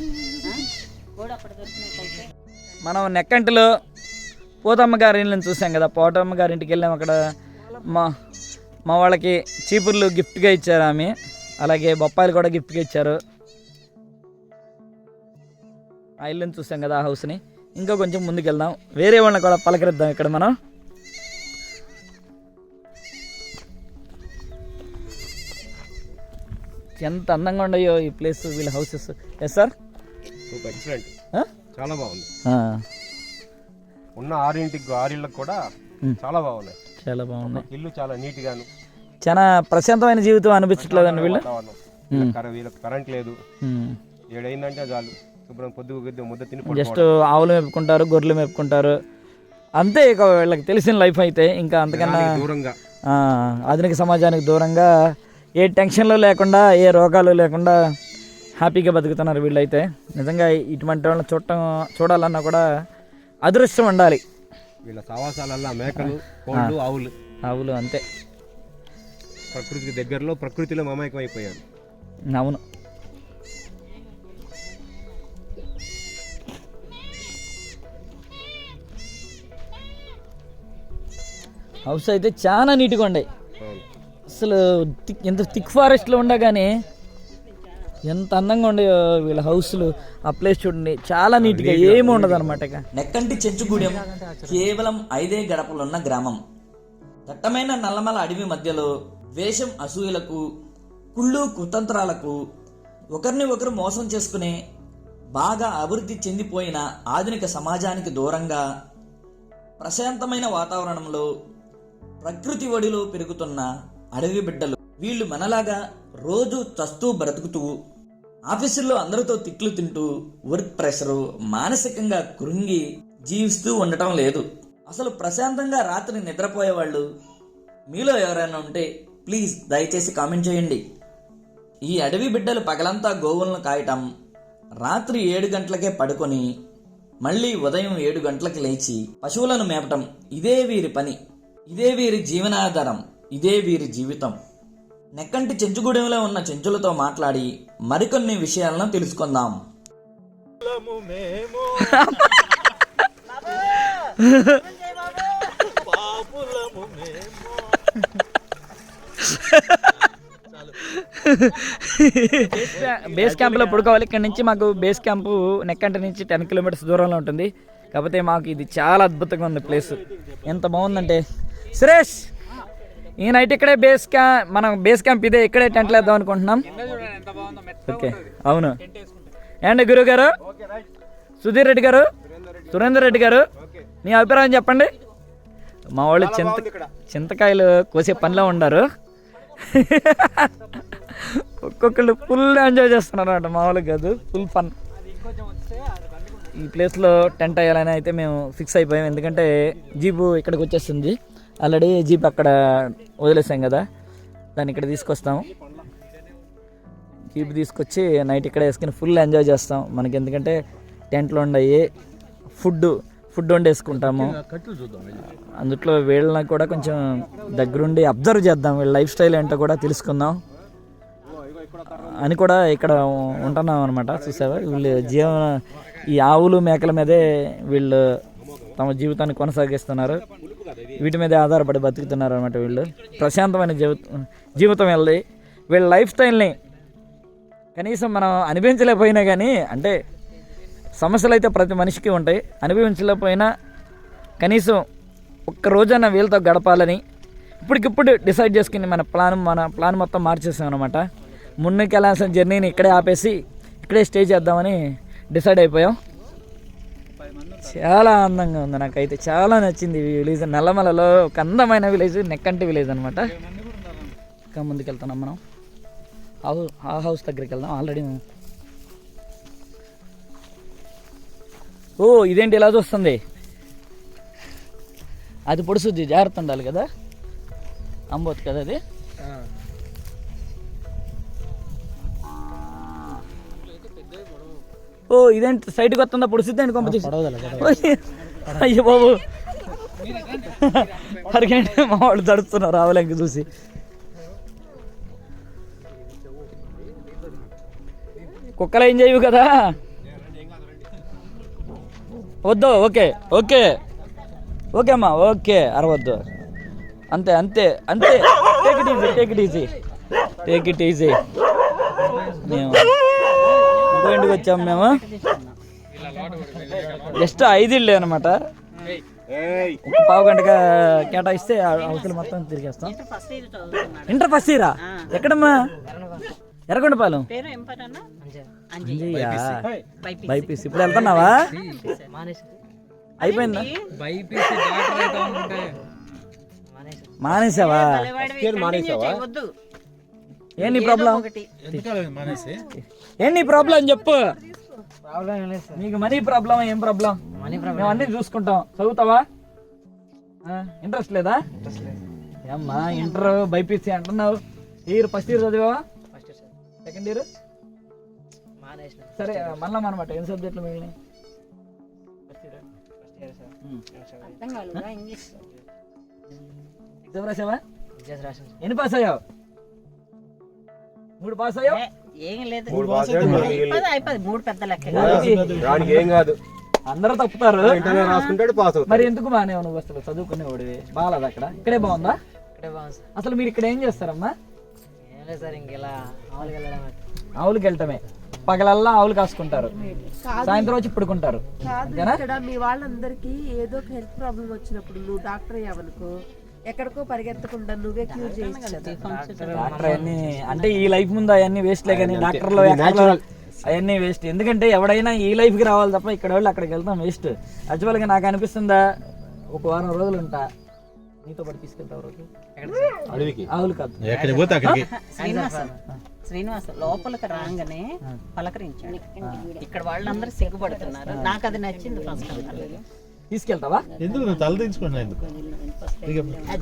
మనం నెక్కంటిలో పోతమ్మ గారి ఇళ్ళని చూసాం కదా, పోతమ్మ గారి ఇంటికి వెళ్ళాం. అక్కడ మా వాళ్ళకి చీపుర్లు గిఫ్ట్గా ఇచ్చారు ఆమె, అలాగే బొప్పాయిలు కూడా గిఫ్ట్గా ఇచ్చారు. ఆ ఇల్లుని చూసాం కదా, ఆ హౌస్ని. ఇంకా కొంచెం ముందుకు వెళ్దాం, వేరే వాళ్ళని కూడా పలకరిద్దాం. ఇక్కడ మనం ఎంత అందంగా ఉన్నాయో ఈ ప్లేస్, వీళ్ళ houses. Yes sir, super excellent, చాలా బాగుంది. ఉన్న 6 ఇళ్ళకి కూడా చాలా బాగున్నాయి, చాలా బాగున్నాయి. ఇల్లు చాలా నీట్ గాను, చాలా ప్రశాంతమైన జీవితం అనిపించట్లేదండి వీళ్ళు. వీళ్ళకి కరెంట్ లేదు, 7 అయిందంటే చాలు శుభ్రం పొద్దు ముద్ద తిని జస్ట్ ఆవులు మేపుకుంటారు, గొర్రెలు మేపుకుంటారు, అంతే. ఇక వీళ్ళకి తెలిసిన లైఫ్ అయితే ఇంకా అంతకన్నా దూరంగా, ఆధునిక సమాజానికి దూరంగా, ఏ టెన్షన్లు లేకుండా, ఏ రోగాలు లేకుండా హ్యాపీగా బతుకుతున్నారు వీళ్ళైతే. నిజంగా ఇటువంటి వాళ్ళని చూడాలన్నా కూడా అదృష్టం ఉండాలి. వీళ్ళ సవాసాలల్లా మేకలు, కోళ్ళు, ఆవులు అంతే. ప్రకృతికి దగ్గరలో, ప్రకృతిలో మమేకం అయిపోయారు. అవును. హౌస్ అయితే చాలా నీట్గా ఉండే, అసలు ఎంత థిక్ ఫారెస్ట్లో ఉండా కానీ ఎంత అందంగా ఉండేవో వీళ్ళ హౌస్లు. ఆ ప్లేస్ చూడండి, చాలా నీట్గా, ఏమి ఉండదు అనమాట. నెక్కంటి చెంచుగూడెం కేవలం 5 గడపలున్న గ్రామం. దట్టమైన నల్లమల అడవి మధ్యలో వేషం అసూయలకు, కుళ్ళు కుతంత్రాలకు, ఒకరిని ఒకరు మోసం చేసుకునే బాగా అభివృద్ధి చెందిపోయిన ఆధునిక సమాజానికి దూరంగా ప్రశాంతమైన వాతావరణంలో ప్రకృతి ఒడిలో పెరుగుతున్న అడవి బిడ్డలు వీళ్ళు. మనలాగా రోజు చస్తూ బ్రతుకుతూ, ఆఫీసుల్లో అందరితో తిట్లు తింటూ, వర్క్ ప్రెషరు, మానసికంగా కృంగి జీవిస్తూ ఉండటం లేదు. అసలు ప్రశాంతంగా రాత్రి నిద్రపోయేవాళ్ళు మీలో ఎవరైనా ఉంటే ప్లీజ్ దయచేసి కామెంట్ చేయండి. ఈ అడవి బిడ్డలు పగలంతా గోవులను కాయటం, రాత్రి 7 గంటలకే పడుకొని మళ్ళీ ఉదయం 7 గంటలకు లేచి పశువులను మేపటం, ఇదే వీరి పని, ఇదే వీరి జీవనాధారం, ఇదే వీరి జీవితం. నెక్కంటి చెంచుగూడెంలో ఉన్న చెంచులతో మాట్లాడి మరికొన్ని విషయాలను తెలుసుకుందాం. బేస్ క్యాంప్లో పడుకోవాలి. ఇక్కడ నుంచి మాకు బేస్ క్యాంపు నెక్కంటి నుంచి 10 కిలోమీటర్స్ దూరంలో ఉంటుంది. కాకపోతే మాకు ఇది చాలా అద్భుతంగా ఉంది ప్లేస్. ఎంత బాగుందంటే, సురేష్ ఈ నైట్ ఇక్కడే మనం బేస్ క్యాంప్ ఇదే, ఇక్కడే టెంట్లు వేద్దాం అనుకుంటున్నాం. ఓకే, అవును. అండ్ గురువు గారు, సుధీర్ రెడ్డి గారు, సురేందర్ రెడ్డి గారు, మీ అభిప్రాయం చెప్పండి. మా వాళ్ళు చింతకాయలు కోసే పనిలో ఉన్నారు. ఒక్కొక్కళ్ళు ఫుల్ ఎంజాయ్ చేస్తున్నారు అన్నమాట, మామూలుగా కాదు, ఫుల్ ఫన్. ఈ ప్లేస్లో టెంట్ వేయాలని అయితే మేము ఫిక్స్ అయిపోయాం, ఎందుకంటే జీపు ఇక్కడికి వచ్చేస్తుంది. ఆల్రెడీ జీప్ అక్కడ వదిలేసాం కదా, దాన్ని ఇక్కడ తీసుకొస్తాము. జీప్ తీసుకొచ్చి నైట్ ఇక్కడ వేసుకుని ఫుల్ ఎంజాయ్ చేస్తాం. మనకి ఎందుకంటే టెంట్లు ఉన్నాయి, ఫుడ్ వండేసుకుంటాము. అందుట్లో వీళ్ళని కూడా కొంచెం దగ్గరుండి అబ్జర్వ్ చేద్దాం, వీళ్ళ లైఫ్ స్టైల్ ఏంటో కూడా తెలుసుకుందాం అని కూడా ఇక్కడ ఉంటున్నాం అనమాట. చూసావా, వీళ్ళు ఈ ఆవులు మేకల మీదే వీళ్ళు తమ జీవితాన్ని కొనసాగిస్తున్నారు, వీటి మీదే ఆధారపడి బతుకుతున్నారు అనమాట. వీళ్ళు ప్రశాంతమైన జీవితం వెళ్ళి వీళ్ళ లైఫ్ స్టైల్ని కనీసం మనం అనుభవించలేకపోయినా కానీ, అంటే సమస్యలు అయితే ప్రతి మనిషికి ఉంటాయి, అనుభవించలేకపోయినా కనీసం ఒక్క రోజైనా వీళ్ళతో గడపాలని ఇప్పటికిప్పుడు డిసైడ్ చేసుకుని మన ప్లాన్ మొత్తం మార్చేసాం అనమాట. ముందుకు వెళ్ళాల్సిన జర్నీని ఇక్కడే ఆపేసి ఇక్కడే స్టే చేద్దామని డిసైడ్ అయిపోయాం. చాలా అందంగా ఉంది, నాకైతే చాలా నచ్చింది ఈ విలేజ్. నల్లమలలో ఒక అందమైన విలేజ్, నెక్కంటి విలేజ్ అనమాట. ఇంకా ముందుకు వెళ్తున్నాం మనం. ఆ హౌస్ దగ్గరికి వెళ్దాం. ఆల్రెడీ ఓ ఇదేంటి ఇలా చూస్తుంది, అది పొడుసుద్ది, జాగ్రత్త ఉండాలి కదా, అమ్మోతు కదా అది. ఓ ఇదేంటి సైడ్కి వస్తుందా, పొడుసుద్ది అండి కొంప తీసి. అయ్యో బాబు పరిగెండి, మా వాళ్ళు తడుస్తున్నారు రావలేక చూసి. కుక్కలు ఏం చేయవు కదా, వద్దు. ఓకే ఓకే ఓకే అమ్మా, ఓకే అరవద్దు, అంతే అంతే అంతే. Take it easy, take it easy, take it easy. మేము ఇంకో ఇంటికి వచ్చాము. మేము జస్ట్ 5 ఇళ్ళే అనమాట. ఒక పావు గంటగా కేటాయిస్తే అవతల మొత్తం తిరిగేస్తాం. ఇంటర్ ఫస్ట్ ఇయరా? ఎక్కడమ్మా? ఎర్రగొండపాలెం. బైపీసీ. ఇప్పుడు వెళ్తున్నావా? అయిపోయిందా? మానేసావా? ఏం నీ ప్రాబ్లం? ఏం నీ ప్రాబ్లం చెప్పు. నీకు మనీ ప్రాబ్లం? ఏం ప్రాబ్లం? మేము అన్ని చూసుకుంటాం. చదువుతావా? ఇంట్రెస్ట్ లేదా? ఏమ్మా ఇంటర్ బైపీసీ అంటున్నావు. ఇయర్ ఫస్ట్ ఇయర్ చదివా? Second year? సరే మళ్ళా అనమాట. ఎన్ని సబ్జెక్టులు మిగిలినాయి? ఎగ్జామ్ రాసావా? ఎన్ని పాస్ అయ్యావు? 3 పాస్ అయ్యావు? ఏం లేదు, 3 పెద్ద లెక్క. ఏం కాదు, అందరూ తప్పుతారు. రాసుకుంటాడు, పాస్ అవుతాడు. మరి ఎందుకు మానేవు నువ్వు? అసలు చదువుకునేవాడివి బాగాలేదు అక్కడ. ఇక్కడే బాగుందా? అసలు మీరు ఇక్కడ ఏం చేస్తారమ్మా? ఆవులకి వెళ్ళటమే. పగలల్లా ఆవులు కాసుకుంటారు, సాయంత్రం వచ్చి పడుకుంటారు. ఇక్కడ మీ వాళ్ళందరికీ ఏదో ఒక హెల్త్ ప్రాబ్లం వచ్చినప్పుడు నువ్వు డాక్టర్ అయ్యావనుకో, ఎక్కడికో పరిగెత్తకుండా నువ్వే క్యూర్ చేయొచ్చు. డాక్టర్ అవన్నీ అంటే ఈ లైఫ్ ముందు అవన్నీ వేస్ట్లే, కానీ డాక్టర్లో అవన్నీ వేస్ట్. ఎందుకంటే ఎవడైనా ఈ లైఫ్కి రావాలి తప్ప ఇక్కడ వాళ్ళు అక్కడికి వెళ్తాం వేస్ట్. యాక్చువల్గా నాకు అనిపిస్తుందా, ఒక వారం రోజులు ఉంటా, నీతో పాటు తీసుకెళ్తావు రోజు ఆవులు కాదు. శ్రీనివాస లోపలికి రాగానే పలకరించాడు. ఇక్కడ వాళ్ళందరూ సిగ్గుపడుతున్నారు, నాకు అది నచ్చింది. తీసుకెళ్తావా? ఎందుకు నువ్వు తల దించుకుంటున్నా? ఎందుకు?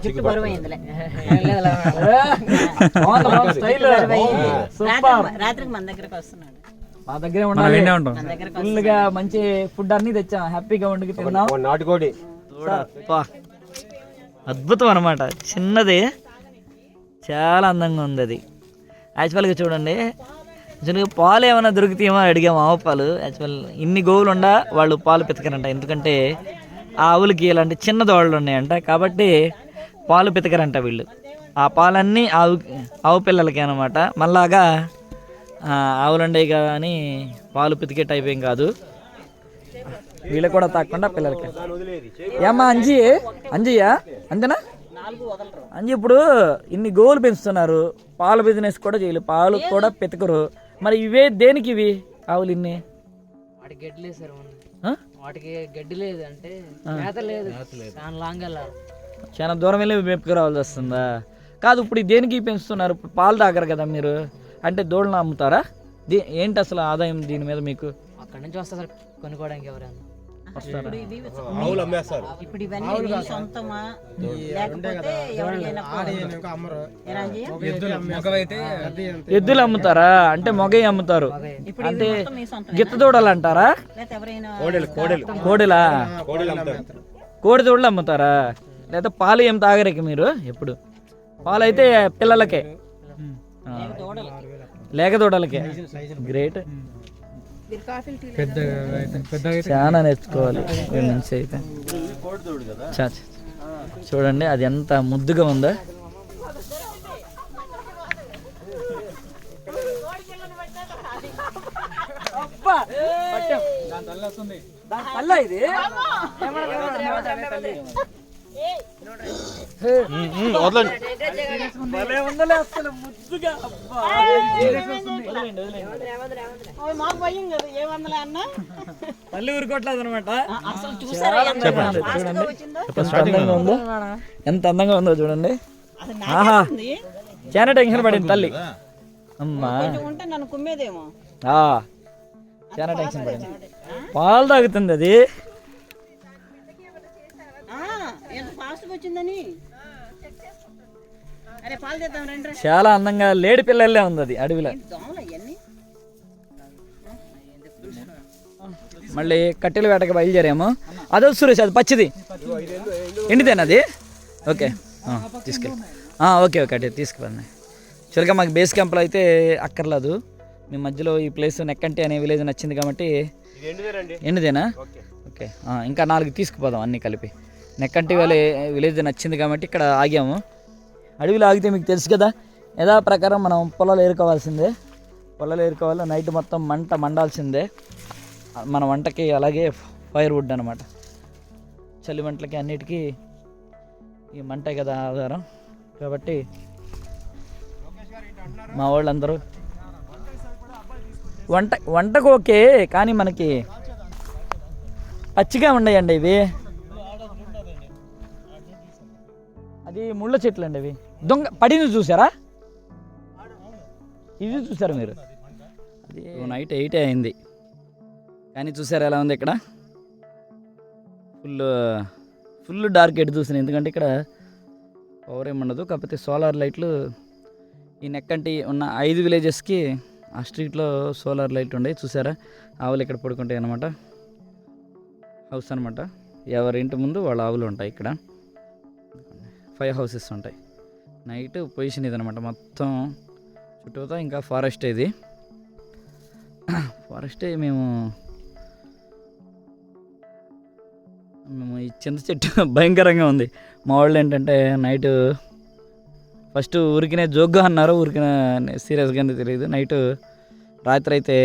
జుట్టు బరువు అయిందిలే. రాత్రికి మన దగ్గరకు వస్తున్నాడు. మా దగ్గరే ఉండాలి. ఫుల్ గా మంచి ఫుడ్ అన్ని తెచ్చాం, హ్యాపీగా వండుకు తిన్నాం. నాటుకోడి అద్భుతం అనమాట. చిన్నది చాలా అందంగా ఉంది అది. యాక్చువల్గా చూడండి, యాక్చువల్గా పాలు ఏమైనా దొరుకుతాయేమో అడిగాము. ఆవు పాలు యాక్చువల్ ఇన్ని గోవులు ఉండా వాళ్ళు పాలు పితకరంట. ఎందుకంటే ఆ ఆవులకి ఇలాంటి చిన్న దోళ్ళు ఉన్నాయంట, కాబట్టి పాలు పితకరంట వీళ్ళు. ఆ పాలన్నీ ఆవు పిల్లలకి అనమాట. మళ్ళాగా ఆవులు ఉండేవి కానీ పాలు పితికే టైప్ ఏం కాదు, వీళ్ళు కూడా తాకుండా పిల్లలకి. ఏమ్మా అంజయ్యా అంతేనా? అంజీ ఇప్పుడు ఇన్ని గోవులు పెంచుతున్నారు, పాల బిజినెస్ కూడా చేయలేదు, పాలు కూడా పితకరు. మరి ఇవే దేనికి ఇవి ఆవులు ఇన్ని? వాటికి గడ్డి లేదు సార్, వాటికి గడ్డి లేదు, అంటే మేత లేదు, చాలా లాంగ్ వెళ్ళాలి, చాలా దూరం వెళ్ళి మేపుకు రావాల్సి వస్తుందా? కాదు, ఇప్పుడు దేనికి పెంచుతున్నారు? ఇప్పుడు పాలు తాగరు కదా మీరు, అంటే దూడలను అమ్ముతారా? ఏంటి అసలు ఆదాయం దీని మీద మీకు? అక్కడి నుంచి వస్తా సార్ కొనుక్కోవడానికి. ఎవరైనా ఇప్పుడు ఇవన్నీ సొంతమా లేకపోతే ఎద్దులు అమ్ముతారా? అంటే మొగయి అమ్ముతారు, అంటే గిత్త దూడలు అంటారా? కోడిలా? కోడి దూడలు అమ్ముతారా? లేదా పాలు ఏం తాగరేకి మీరు? ఎప్పుడు పాలు అయితే పిల్లలకే, లేక దూడలకే. గ్రేట్, చాలా నేర్చుకోవాలి వీళ్ళ నుంచి అయితే. చూడండి అది ఎంత ముద్దుగా ఉందో. ఇది మాకు భయం కదా ఏ వందలే అన్న తల్లి ఊరుకోవట్లేదు అనమాట. అసలు చూసారా ఎంత fast గా వచ్చిందో? ఎంత అందంగా ఉందో చూడండి. అసలు ఆహా నాకేస్తుంది. చాలా టెన్షన్ పడింది తల్లి. అమ్మా కొంచెం ఉంటే నన్ను కుమ్మేదేమో. చాలా టెన్షన్ పడింది. పాలు తాగుతుంది అది. ఎంత ఫాస్ట్గా వచ్చిందని. అరే పాలు తెద్దాం రండి. చాలా అందంగా లేడి పిల్లలే ఉంది అది అడవిలో. దోమలు అవన్నీ. మళ్ళీ కట్టెల వేటకి బయలుదేరాము. అదో సురేష్ అది పచ్చిది ఎండితేనా అది? ఓకే తీసుకెళ్ళి ఓకే అటే తీసుకుపోండి. చిలక మాకు బేస్ క్యాంప్లో అయితే అక్కర్లేదు. మీ మధ్యలో ఈ ప్లేస్ నెక్కంటి అనే విలేజ్ నచ్చింది కాబట్టి. ఎండిదేనా? ఓకే ఇంకా 4 తీసుకుపోదాం అన్నీ కలిపి. నెక్కంటి విలేజ్ నచ్చింది కాబట్టి ఇక్కడ ఆగాము. అడవిలో ఆగితే మీకు తెలుసు కదా, యథా ప్రకారం మనం పొలాలు ఏరుకోవాల్సిందే. పొలాలు ఏరుకోవాలి. నైట్ మొత్తం మండాల్సిందే మన వంటకి. అలాగే ఫైర్ వుడ్ అనమాట. చలి వంటలకి అన్నిటికీ ఈ మంటే కదా ఆధారం. కాబట్టి మా వాళ్ళందరూ వంటకు ఓకే, కానీ మనకి పచ్చిగా ఉండయండి ఇవి. అది ముళ్ళ చెట్లు అండి అవి. దొంగ పడింది చూసారా? ఇది చూసారా మీరు? అది నైట్ 8 అయింది కానీ చూసారా ఎలా ఉంది ఇక్కడ? ఫుల్ డార్క్ ఎటు చూసాను. ఎందుకంటే ఇక్కడ పవర్ ఏముండదు. కాకపోతే సోలార్ లైట్లు ఈ నెక్కంటి ఉన్న 5 విలేజెస్కి ఆ స్ట్రీట్లో సోలార్ లైట్ ఉండే. చూసారా ఆవులు ఇక్కడ పడుకుంటాయి అన్నమాట. హౌస్ అనమాట. ఎవరి ఇంటి ముందు వాళ్ళ ఆవులు ఉంటాయి. ఇక్కడ 5 హౌసెస్ ఉంటాయి. నైట్ పొజిషన్ ఇది అనమాట. మొత్తం చుట్టూతో ఇంకా ఫారెస్ట్ ఇది. ఫారెస్టే మేము ఈ చింత చెట్టు భయంకరంగా ఉంది. మా వాళ్ళు ఏంటంటే నైట్ ఫస్ట్ ఊరికినే జోగ్గా అన్నారు, ఊరికినే సీరియస్గానే తెలియదు. రాత్రి అయితే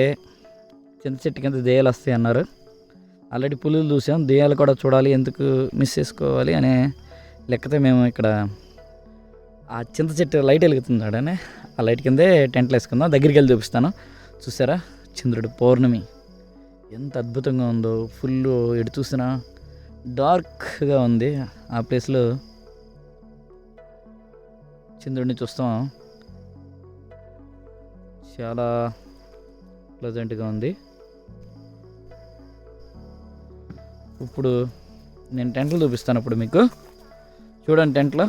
చింత చెట్టు కింద దెయ్యాలు వస్తాయి అన్నారు. ఆల్రెడీ పులులు చూసాం, దెయ్యాలు కూడా చూడాలి, ఎందుకు మిస్ చేసుకోవాలి అనే లెక్కతే మేము ఇక్కడ ఆ చింత చెట్టు లైట్ వెలుగుతుంది అడనే, ఆ లైట్ కిందే టెంట్లు వేసుకుందాం. దగ్గరికి వెళ్ళి చూపిస్తాను. చూసారా చంద్రుడు పౌర్ణమి ఎంత అద్భుతంగా ఉందో. ఫుల్ ఎటు చూసినా డార్క్గా ఉంది. ఆ ప్లేస్లో చంద్రుడిని చూస్తాం. చాలా ప్లెజెంట్గా ఉంది. ఇప్పుడు నేను టెంట్లు చూపిస్తాను. ఇప్పుడు మీకు చూడండి టెంట్లు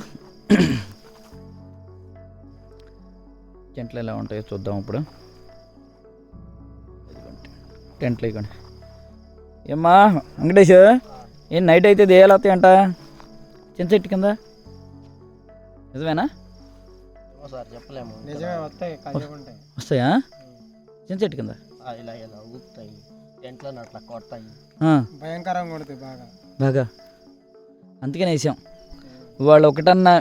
ఎలా ఉంటాయో చూద్దాం. ఇప్పుడు టెంట్లు ఇవ్వండి. ఏమ్మా వెంకటేష్, ఏం నైట్ అయితే దెయ్యాలు వస్తాయంట చింత చెట్టు కింద? నిజమేనా? సార్ చెప్పలేము. నిజమే, వస్తాయి. వస్తాయా చింత చెట్టు కింద? ఇలా ఊపుతాయి, టెంట్లో అట్లా కొడతాయి, భయంకరంగా కొడతాయి బాగా. అందుకనే వేసాం. వాళ్ళు ఒకటన్నా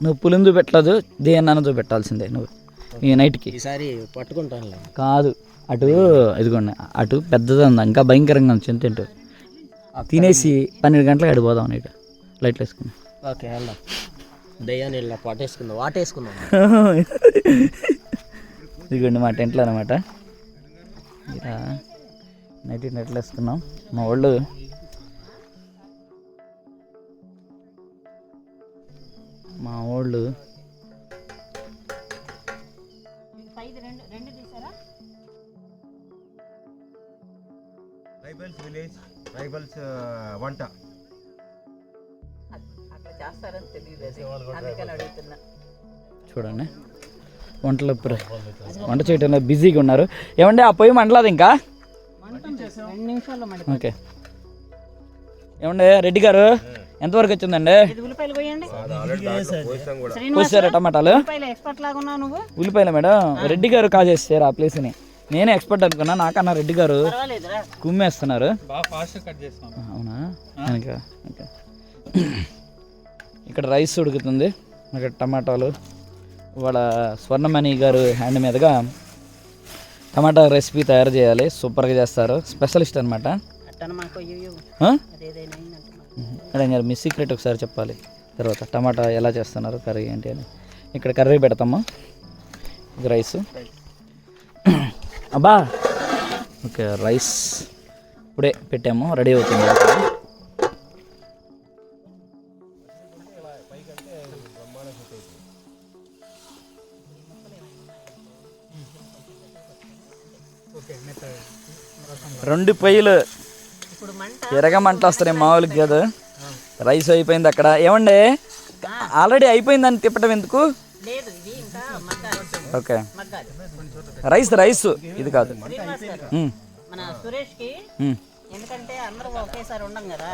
నువ్వు పులిని చూపెట్టలేదు, దేన్నన్నా చూపెట్టాల్సిందే నువ్వు ఈ నైట్కి. ఈసారి పట్టుకుంటాను కాదు, అటు ఇదిగోండి, అటు పెద్దది ఉంది, ఇంకా భయంకరంగా ఉంది చింత. తినేసి 12 గంటలకు అడిపోదాం నైట్ లైట్లు వేసుకుని. ఓకే వెళ్దాం. దయ్యాన్ని ఇలా పట్టేసుకుందాం, వాటేసుకుందాం. ఇదిగోండి మా టెంట్లో అనమాట. ఇలా నైట్ నెట్లు వేసుకున్నాం. మా వాళ్ళు ట్రైబల్స్ విలేజ్, ట్రైబల్స్ వంట అట్లా చేస్తారని తెలియదు, అందుకని అడుగుతున్నా. చూడండి వంటలో వంట చేయడంలో బిజీగా ఉన్నారు. ఏమంటే ఆ పొయ్యి మంటలేదు ఇంకా? 2 నిమిషాల్లో మండి. ఓకే. ఏమండే రెడ్డి గారు ఎంతవరకు వచ్చిందండి? ఉల్లిపాయలు పోయండి. పోసారా టమాటాలు? ఎక్స్పర్ట్ లాగా ఉన్నావు నువ్వు. ఉల్లిపాయలు మేడం, రెడ్డి గారు కాజేసారు ఆ ప్లేస్ని. నేనే ఎక్స్పర్ట్ అనుకున్నా, నాకన్నా రెడ్డి గారు కుమ్మేస్తున్నారు. అవునా? ఓకే. ఇక్కడ రైస్ ఉడుకుతుంది, అక్కడ టమాటాలు. వాళ్ళ స్వర్ణమణి గారు హ్యాండ్ మీదుగా టమాటా రెసిపీ తయారు చేయాలి. సూపర్గా చేస్తారు, స్పెషలిస్ట్ అనమాట. అదేదైనా మీ సీక్రెట్ ఒకసారి చెప్పాలి. తర్వాత టమాటా ఎలా చేస్తున్నారు కర్రీ ఏంటి అని. ఇక్కడ కర్రీ పెడతామా, ఇది రైస్. అబ్బా ఓకే, రైస్ ఇప్పుడే పెట్టాము, రెడీ అవుతుంది. రెండు పొయ్యిలు ఎరగ మంటలు వస్తున్నాయి మామూలుగా కదా. రైస్ అయిపోయింది అక్కడ. ఏమండి ఆల్రెడీ అయిపోయిందని తిప్పటం ఎందుకు? లేదు ఇది ఇంకా మగ్గాలి. ఓకే, మగ్గాలి. రైస్ ఇది కాదు. శ్రీనివాస్ గారు, మన సురేష్కి ఎందుకంటే అందరూ ఒకేసారి ఉండం కదా,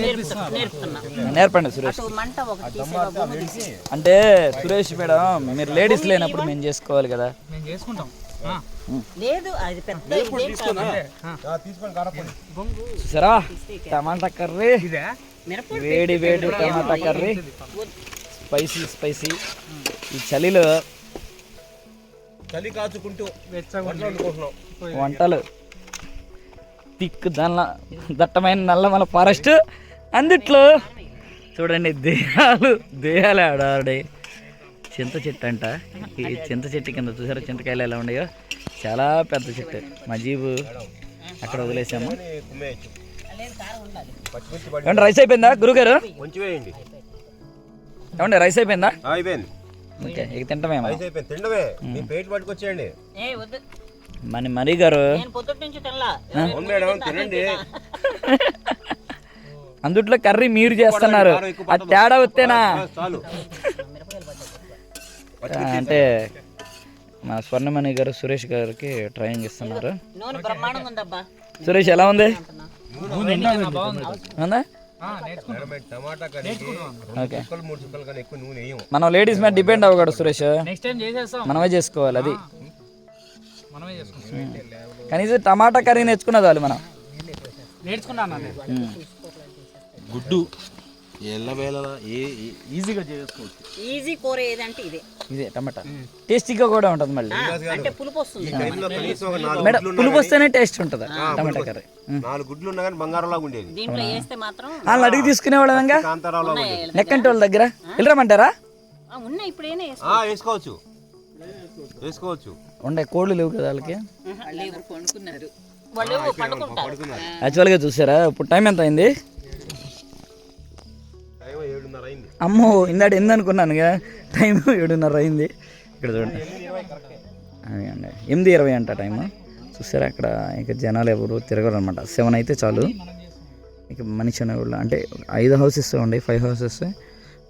నేర్పుతున్నా. నేర్పండి సురేష్. అటు మంట ఒకటి తీసేవాళ్ళు తీసి. అంటే సురేష్ మేడం మీరు లేడీస్ లేనప్పుడు మేము చేసుకోవాలి కదా. లేదు అది పెద్ద ఇదేం కాదు. చూసారా టమాటా కర్రీ, వేడి వేడి టమాటా కర్రీ, స్పైసీ. ఈ చలిలో చలి కాచుకుంటూ వంటలు తిక్కు దట్టమైన నల్లమల ఫారెస్ట్ అందుట్లో చూడండి దేహాలు ఆడాడే చింత చెట్టు అంట. ఈ చింత చెట్టు కింద చూసారా చింతకాయలు ఎలా ఉన్నాయో, చాలా పెద్ద చెట్టు. మా జీబు అక్కడ వదిలేసాము. ఏమండి రైస్ అయిపోయిందా గురుగారు? కొంచెం వేయండి. ఏమండి రైస్ అయిపోయిందా? అయిపోయింది. ఓకే, ఇక తింటామేమో. అయిపోయింది, తిండవే. మీ పేట పట్టుకొచ్చేయండి. ఏ వద్దు, మణి గారు నేను పొద్దుటి నుంచి తినలా. అవును మేడం, తినండి. అందుట్లో కర్రీ మీరు చేస్తున్నారు, అది తేడా వస్తేనా? చాలు. అంటే మా స్వర్ణమణి గారు సురేష్ గారికి ట్రైనింగ్ ఇస్తున్నారు. నూనె బ్రహ్మాండంగా ఉందబ్బా. సురేష్ ఎలా ఉంది? ఉందా? టమాటా కర్రీకి 3 చుక్కలు కానీ ఎక్కువ నూనె వేయం. మనం లేడీస్ మీద డిపెండ్ అవ్వకూడదు సురేష్, మనమే చేసుకోవాలి. అది కనీసం టమాటా కర్రీ నేర్చుకున్నది వాళ్ళు మనం గుడ్డు ఎల్లవేళ ఈజీగా చేసుకోవచ్చు. ఈజీ కూర ఏదంటే ఇదే టమాటా. టేస్టీగా కూడా ఉంటుంది మళ్ళీ. అంటే పులుపు వస్తుంది. ఈ టైంలో కనీసం ఒక 4 మేడం పులుపు వస్తేనే టేస్ట్ ఉంటుంది టమాటా కర్రీ. 4 గుడ్లు ఉన్నా కానీ బంగారంలాగా ఉండేది. దీంట్లో వేస్తే మాత్రం వాళ్ళు అడిగి తీసుకునేవాళ్ళంగా కాంతారావులాగా ఉండేది. నెక్కంటి వాళ్ళ దగ్గర వెళ్ళరమంటారా? ఉన్నాయి ఇప్పుడైనా వేసుకోవచ్చు. ఉండే కోళ్ళు లేవు కదా వాళ్ళకి. వాళ్ళు పండుకుంటారు. యాక్చువల్గా చూసారా ఇప్పుడు టైం ఎంత అయింది? 7:30 అయింది. అమ్మో ఇందాడు ఎందుకనుకున్నాను టైం 7:30 అయింది. ఇక్కడ చూడండి 8:20 అంట టైము. చూసారా అక్కడ ఇక జనాలు ఎవరు తిరగరు అనమాట. 7 అయితే చాలు. ఇక మనిషి అనేవాళ్ళు అంటే 5 హౌసెస్ ఉన్నాయి, 5 హౌసెస్.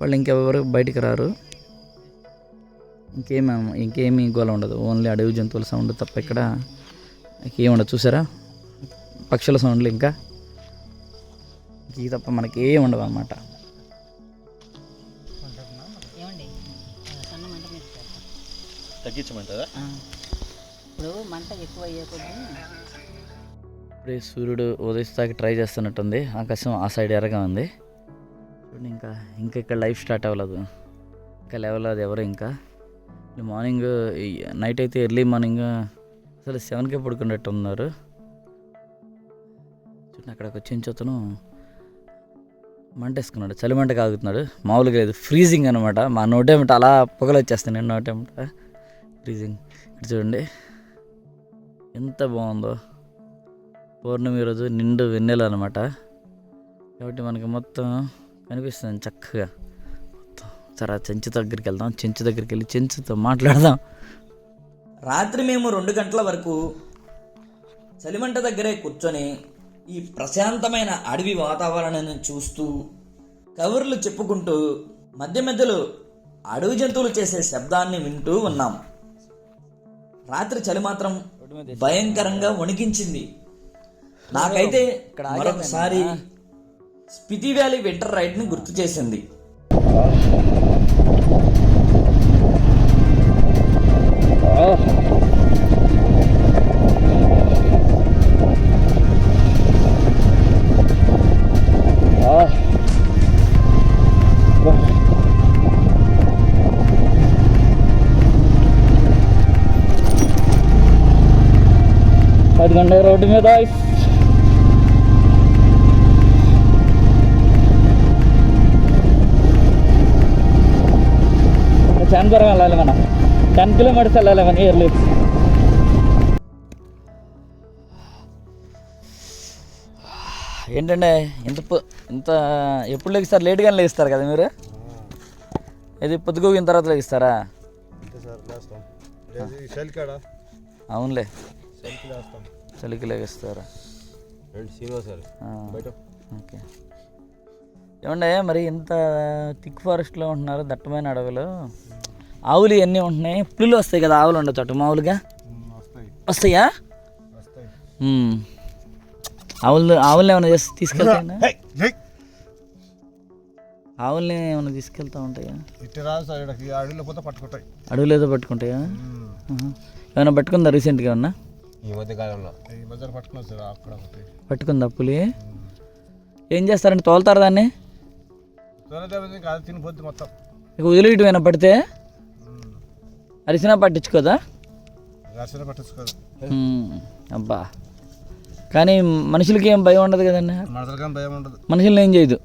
వాళ్ళు ఇంకెవరు బయటికి రారు. ఇంకేమీ గోల ఉండదు. ఓన్లీ అడవి జంతువుల సౌండ్ తప్ప ఇక్కడ ఇంకేం ఉండదు. చూసారా పక్షుల సౌండ్లు ఇంకా తప్ప మనకి ఏం ఉండవు అన్నమాట. తగ్గించమంటారా? ఇప్పుడు మంట ఎక్కువ అయ్యే కొద్దీ ఇప్పుడే సూర్యుడు ఉదయిస్తాకి ట్రై చేస్తున్నట్టుంది. ఆకాశం ఆ సైడ్ ఎర్రగా ఉంది చూడండి. ఇంకా ఇక్కడ లైఫ్ స్టార్ట్ అవ్వలేదు, ఇంకా లేవలేదు ఎవరు. ఇంకా మార్నింగ్ నైట్ అయితే ఎర్లీ మార్నింగ్ అసలు 7కే పడుకున్నట్టు ఉన్నారు. చూడండి అక్కడ ఒక చెంచొతను మంట వేసుకున్నాడు, చలి మంట కాగుతున్నాడు. మామూలుగా లేదు, ఫ్రీజింగ్ అనమాట. మా నోటేమిట అలా పొగలు వచ్చేస్తాయి. నేను నోటేమిట ఫ్రీజింగ్. ఇక్కడ చూడండి ఎంత బాగుందో. పౌర్ణమి రోజు నిండు వెన్నెల అనమాట. కాబట్టి మనకి మొత్తం కనిపిస్తుంది చక్కగా. సరే చెంచు దగ్గరికి వెళ్దాం. చెంచు దగ్గరికి వెళ్ళి చెంచుతో మాట్లాడదాం. రాత్రి మేము 2 గంటల వరకు చలిమంట దగ్గరే కూర్చొని ఈ ప్రశాంతమైన అడవి వాతావరణాన్ని చూస్తూ కబుర్లు చెప్పుకుంటూ మధ్యలో అడవి జంతువులు చేసే శబ్దాన్ని వింటూ ఉన్నాం. రాత్రి చలి మాత్రం భయంకరంగా వణికించింది. నాకైతే మరొకసారి స్పితి వ్యాలీ వింటర్ రైడ్ని గుర్తు చేసింది. అదిగండి రోడ్డు మీద ఎంత దూరం వెళ్ళాలి మనం? 10 కిలోమీటర్స్ వెళ్ళాలి మన ఇయర్లీ. ఏంటంటే ఇంత ఎప్పుడు లెగిస్తారు? లేట్గానే లేస్తారు కదా మీరు? ఇది పొద్దుగోగిన తర్వాత లెగిస్తారా? అవునులే, చలికి లెగిస్తారా? ఓకే. ఏమండే మరి ఇంత థిక్ ఫారెస్ట్లో ఉంటున్నారు, దట్టమైన అడవిలో, ఆవులు ఇవన్నీ ఉంటున్నాయి, పులులు వస్తాయి కదా, ఆవులు ఉండొచ్చు అటు మామూలుగా? వస్తాయా? ఆవుల్ని ఏమైనా తీసుకెళ్తాయా? ఆవుల్ని ఏమైనా తీసుకెళ్తా ఉంటాయా? అడవిలో ఏదో పట్టుకుంటాయా? ఏమైనా పట్టుకుందా రీసెంట్గా? ఏమన్నా ఈ మధ్య కాలంలో పట్టుకుందా పులి? ఏం చేస్తారంటే తోలుతారు దాన్ని? తినిపోద్ది మొత్తం. ఇక వదిలిటి ఏమైనా పడితే అరిసినా పట్టించుకోదా? పట్టించుకోదు. అబ్బా, కానీ మనుషులకి ఏం భయం ఉండదు కదండి? మనసులకేం భయం ఉండదు. మనుషుల్ని ఏం చేయదు,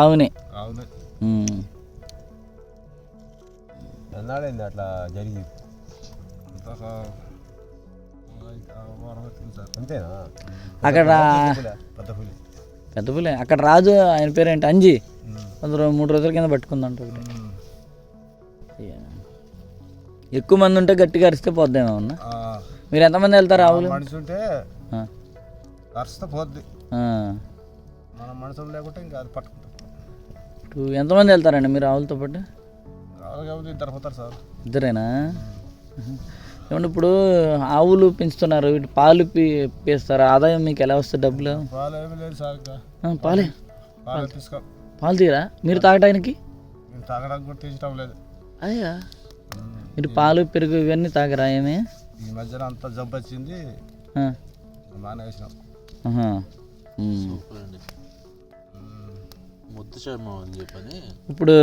ఆవునే. అవును. ఎన్నాడైంది అట్లా జరిగి? అంతేనా? అక్కడ పెద్ద పులి అక్కడ రాజు, ఆయన పేరేంటి, అంజి, 3 రోజుల కింద పట్టుకుందంట. ఎక్కువ మంది ఉంటే గట్టిగా అరిస్తే పోద్దేమో అన్న. మీరు ఎంతమంది వెళ్తారు ఆవులు? మనిషి ఉంటే అరిస్తే పోద్ది, మన మనుషులు లేకుంటే ఇంకా అది పట్టుకుంటాం. ఎంతమంది వెళ్తారండి మీరు ఆవులతో పాటు? ఇద్దరు పోతారు సార్. ఇద్దరేనా? ఏమంటే ఇప్పుడు ఆవులు పెంచుతున్నారు, వీటి పాలు పీస్తారు, ఆదాయం మీకు ఎలా వస్తుంది? డబ్బులు? పాలు ఏమి లేదు సార్. పాలే తీసుకో. పాలు తీరా మీరు తాగడానికి? మేము తాగడానికి కూడా తీసుకోవడం లేదు. అయ్యా, మీరు పాలు పెరుగు ఇవన్నీ తాగరా? ఏమి ఈ మధ్యన అంతా జబ్బు వచ్చింది, మానేసినాం. ముద్దు చర్మం అని చెప్పని ఇప్పుడు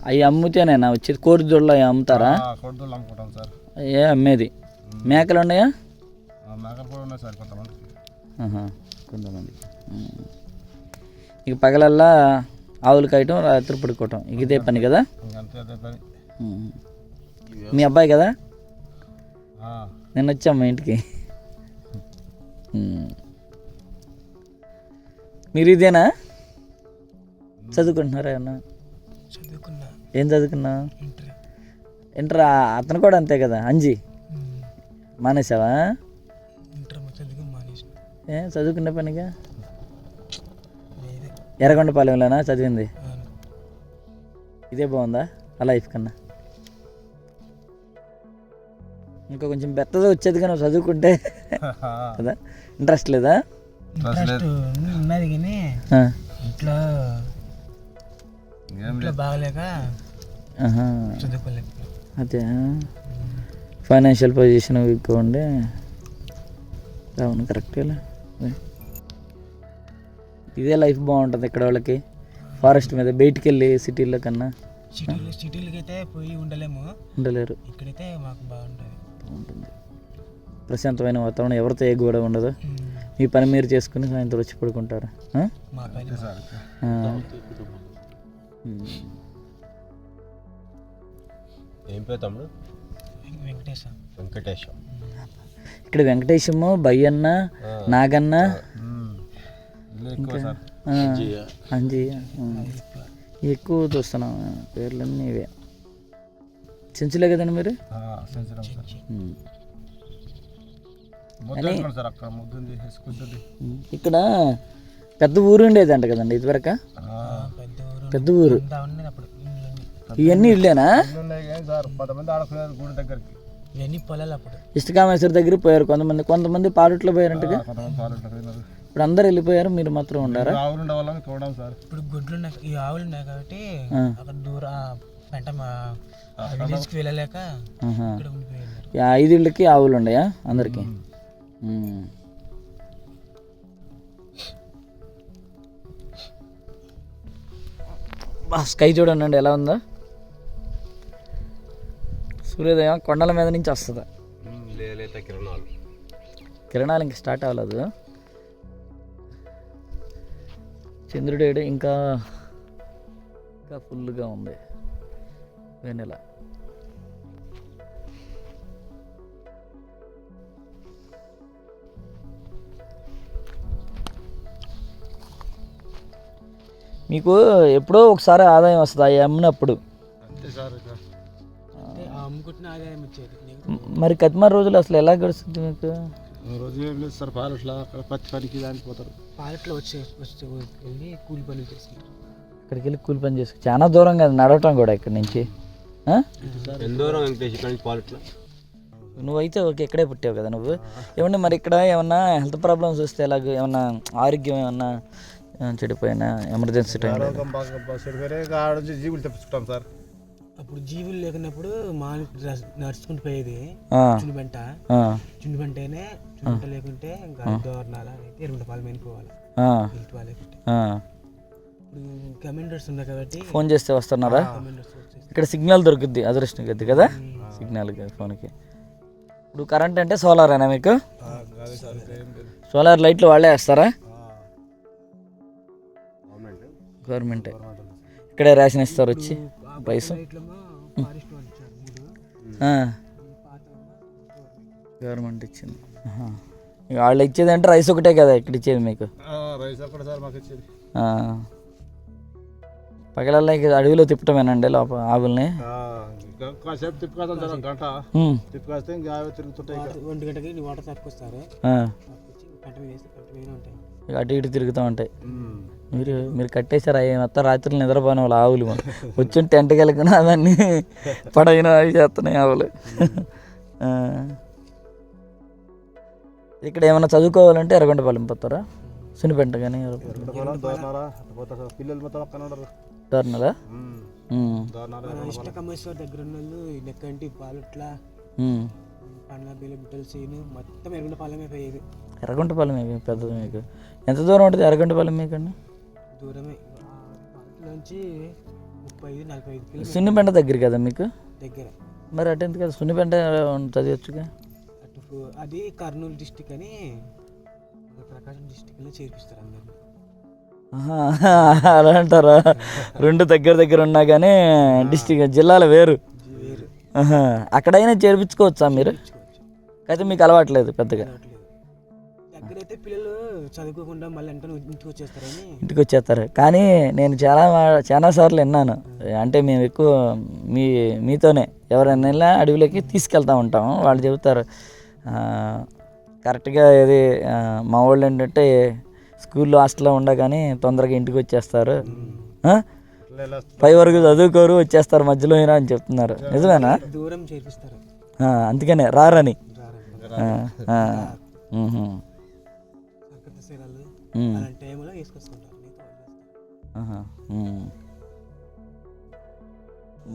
అవి అమ్ముతేనేనా వచ్చేది? కోడిదొడ్లు అవి అమ్ముతారా? కొడుదోళ్ళు అమ్ముకుంటాం సార్. ఏ అమ్మేది? మేకలు ఉన్నాయా? మేకలు కూడా ఉన్నాయి సార్ కొంతమంది. కొంతమంది. ఇక పగలల్లా ఆవులు కాయటం, రాత్రి పడుకోవటం, ఇక ఇదే పని కదా? ఇంకంతే అదే పని. మీ అబ్బాయి కదా? నేను వచ్చాం మా ఇంటికి. మీరు ఇదేనా చదువుకుంటున్నారా? ఏమన్నా ఏం చదువుకున్నా? ఇంటర్. అతను కూడా అంతే కదా, అంజి? మానేసావా? ఏ చదువుకునే పనిగా? ఎర్రగొండపాలెంలోనా చదివింది? ఇదే బాగుందా ఆ లైఫ్ కన్నా? ఇంకా కొంచెం పెద్దది వచ్చేది కానీ చదువుకుంటే కదా. ఇంట్రెస్ట్ లేదా? ఉన్నది కానీ ఇంట్లో బాగలేక చదువుకోలేదు. అదే ఫైనాన్షియల్ పొజిషన్ వీక్గా ఉండే. అవును, కరెక్టేలే. ఇదే లైఫ్ బాగుంటుంది ఇక్కడ వాళ్ళకి, ఫారెస్ట్ మీద బయటికి వెళ్ళి సిటీల్లో కన్నా. సిటీలకి అయితే పోయి ఉండలేరు. ఇక్కడైతే మాకు బాగుంటుంది, ప్రశాంతమైన వాతావరణం, ఎవరితో ఏ గొడవ ఉండదు. మీ పని మీరు చేసుకుని సాయంత్రం వచ్చి పడుకుంటారు. ఏం పేరు తమ్ముడు? వెంకటేశం. ఇక్కడ వెంకటేశము, బయ్యన్న, నాగన్న, అంజయ్య ఎక్కువ చూస్తున్నాం. పేర్లన్నీ ఇవే. చెంచులే కదండి మీరు? ఇక్కడ పెద్ద ఊరు ఉండేది అంట కదండి ఇదివరకు? పెద్ద ఊరు. ఇవన్నీ ఇల్లేనా? ఇష్టకామేశ్వరి దగ్గర పోయారు కొంతమంది పాలట్లో పోయారంటగా. ఇప్పుడు అందరు వెళ్ళిపోయారు, మీరు మాత్రం ఉండారా? ఇప్పుడు గుడ్లు ఈ ఆవులు ఉన్నాయి కాబట్టి అక్కడ వెళ్ళలేక 5 ఇళ్ళకి ఆవులు ఉన్నాయా అందరికి? స్కై చూడండి ఎలా ఉందో. సూర్యోదయం కొండల మీద నుంచి వస్తుంది. కిరణాలు ఇంకా స్టార్ట్ అవ్వలేదు. చంద్రుడేడు ఇంకా ఫుల్గా ఉంది. వెన్నెల మీకు ఎప్పుడో ఒకసారి ఆదాయం వస్తుంది అవి అమ్మినప్పుడు. అంతే సార్ ఇక. అమ్ముకుంటున్న ఆదాయం వచ్చేది మరి కతిమారు రోజులు అసలు ఎలా గడుస్తుంది మీకు? రోజు ఏం లేదు సార్, పాలట్లా అక్కడ పత్తి పనికి దానికి పోతారు. పాలట్లో వచ్చి వెళ్ళి కూలి పనులు చేసుకుంటారు. అక్కడికి వెళ్ళి కూలి పని చేసుకో, చాలా దూరం కదా నడవటం కూడా ఇక్కడి నుంచి. ఎందూరం వెంకటేష్ ఇక్కడ నుంచి పాలెట్లా. నువ్వైతే ఓకే, ఇక్కడే పుట్టావు కదా నువ్వు. ఏమన్నా మరి ఇక్కడ ఏమన్నా హెల్త్ ప్రాబ్లమ్స్ వస్తే ఎలాగ, ఏమన్నా ఆరోగ్యం ఏమన్నా చెడిపోయినా ఎమర్జెన్సీ టైంలో? ఆరోగ్యం బాగా చెడిపోయినా ఇక ఆడ నుంచి జీవులు తెప్పించుకుంటాం సార్. అప్పుడు జీవులు లేకున్నప్పుడు నడుచుకుంటూ పోయేది చుండిపెంట. చుండిపెంటనే చుండిపెంట లేకుంటే దోరణాల ఎరువుల పాలు మెనుకోవాలి. ఇప్పుడు కమెండర్స్ ఉన్నాయి కాబట్టి ఫోన్ చేస్తే వస్తున్నారా? ఇక్కడ సిగ్నల్ దొరుకుద్ది, అదృష్టం కొద్ది కదా సిగ్నల్ ఫోన్కి. ఇప్పుడు కరెంట్ అంటే సోలారేనా మీకు? సోలార్ లైట్లు వాళ్ళే వేస్తారా? గవర్నమెంటే ఇక్కడే రేషన్ ఇస్తారు వచ్చి పైసా. గవర్నమెంట్ ఇచ్చింది. వాళ్ళు ఇచ్చేది అంటే రైస్ ఒకటే కదా ఇక్కడ ఇచ్చేది మీకు? రైస్ అక్కడ సార్ మాకు ఇచ్చేది. పగలల్లా ఇక అడవిలో తిప్పటమేనండి లోపల ఆవుల్ని? కాసేపు తిప్పుకొస్తాం సార్, గంట తిప్పుకొస్తే ఇంకా తిరుగుతుంటాయి. 1 గంటకి వాటర్ తప్పుకొస్తారు, అటు ఇటు తిరుగుతూ ఉంటాయి. మీరు కట్టేశారు అవి మొత్తం రాత్రులు నిద్రపోయిన వాళ్ళు ఆవులు. వచ్చి టెంట్ కలిగిన దాన్ని పడైన అవి చేస్తున్నాయి ఆవులు. ఇక్కడ ఏమైనా చదువుకోవాలంటే ఎర్రగొండపాలెం పోతారా? సునిపెంట కానీ పిల్లలు మొత్తం అక్కడ ఉండరు. దోర్నలా? ఇష్టకమ్మేశ్వర దగ్గర ఉన్న వాళ్ళు లెక్కంటి పాలట్ల పండ్ల బిల్లు బిడ్డలు సీను మొత్తం ఎర్రగొండపాలెమే పోయేది. ఎర్రగొండపాలెం పెద్దది మీకు? ఎంత దూరం ఉంటుంది ఎర్రగొండపాలెం మీకండి? దూరమే నుంచి 35-45 కిలోమీటర్లు. సున్నిపెంట దగ్గర కదా మీకు? దగ్గర. మరి అటు ఎందుకు కదా సున్నిపెంట చదివచ్చుగా? అటు అది కర్నూలు డిస్టిక్ అని ప్రకాశం డిస్టిక్లో చేర్పిస్తారు అందరినీ. అలా అంటారా? రెండు దగ్గర దగ్గర ఉన్నా కానీ డిస్టిక్ జిల్లాలు వేరు. అక్కడైనా చేర్పించుకోవచ్చా మీరు? అయితే మీకు అలవాట్లేదు పెద్దగా? దగ్గరైతే పిల్లలు చదువుకోకుండా మళ్ళీ అంటే ఇంటికి వచ్చేస్తారు. కానీ నేను చాలా సార్లు విన్నాను, అంటే మేము ఎక్కువ మీతోనే ఎవరైనా వెళ్ళినా అడవిలోకి తీసుకెళ్తూ ఉంటాము. వాళ్ళు చెబుతారు కరెక్ట్గా ఏది మా వాళ్ళు ఏంటంటే స్కూల్లో హాస్టల్లో ఉండగానే తొందరగా ఇంటికి వచ్చేస్తారు, 5 వరకు చదువుకోరు, వచ్చేస్తారు మధ్యలో అయినా అని చెప్తున్నారు. నిజమేనా? దూరం చేర్పిస్తారు, అందుకనే రారని.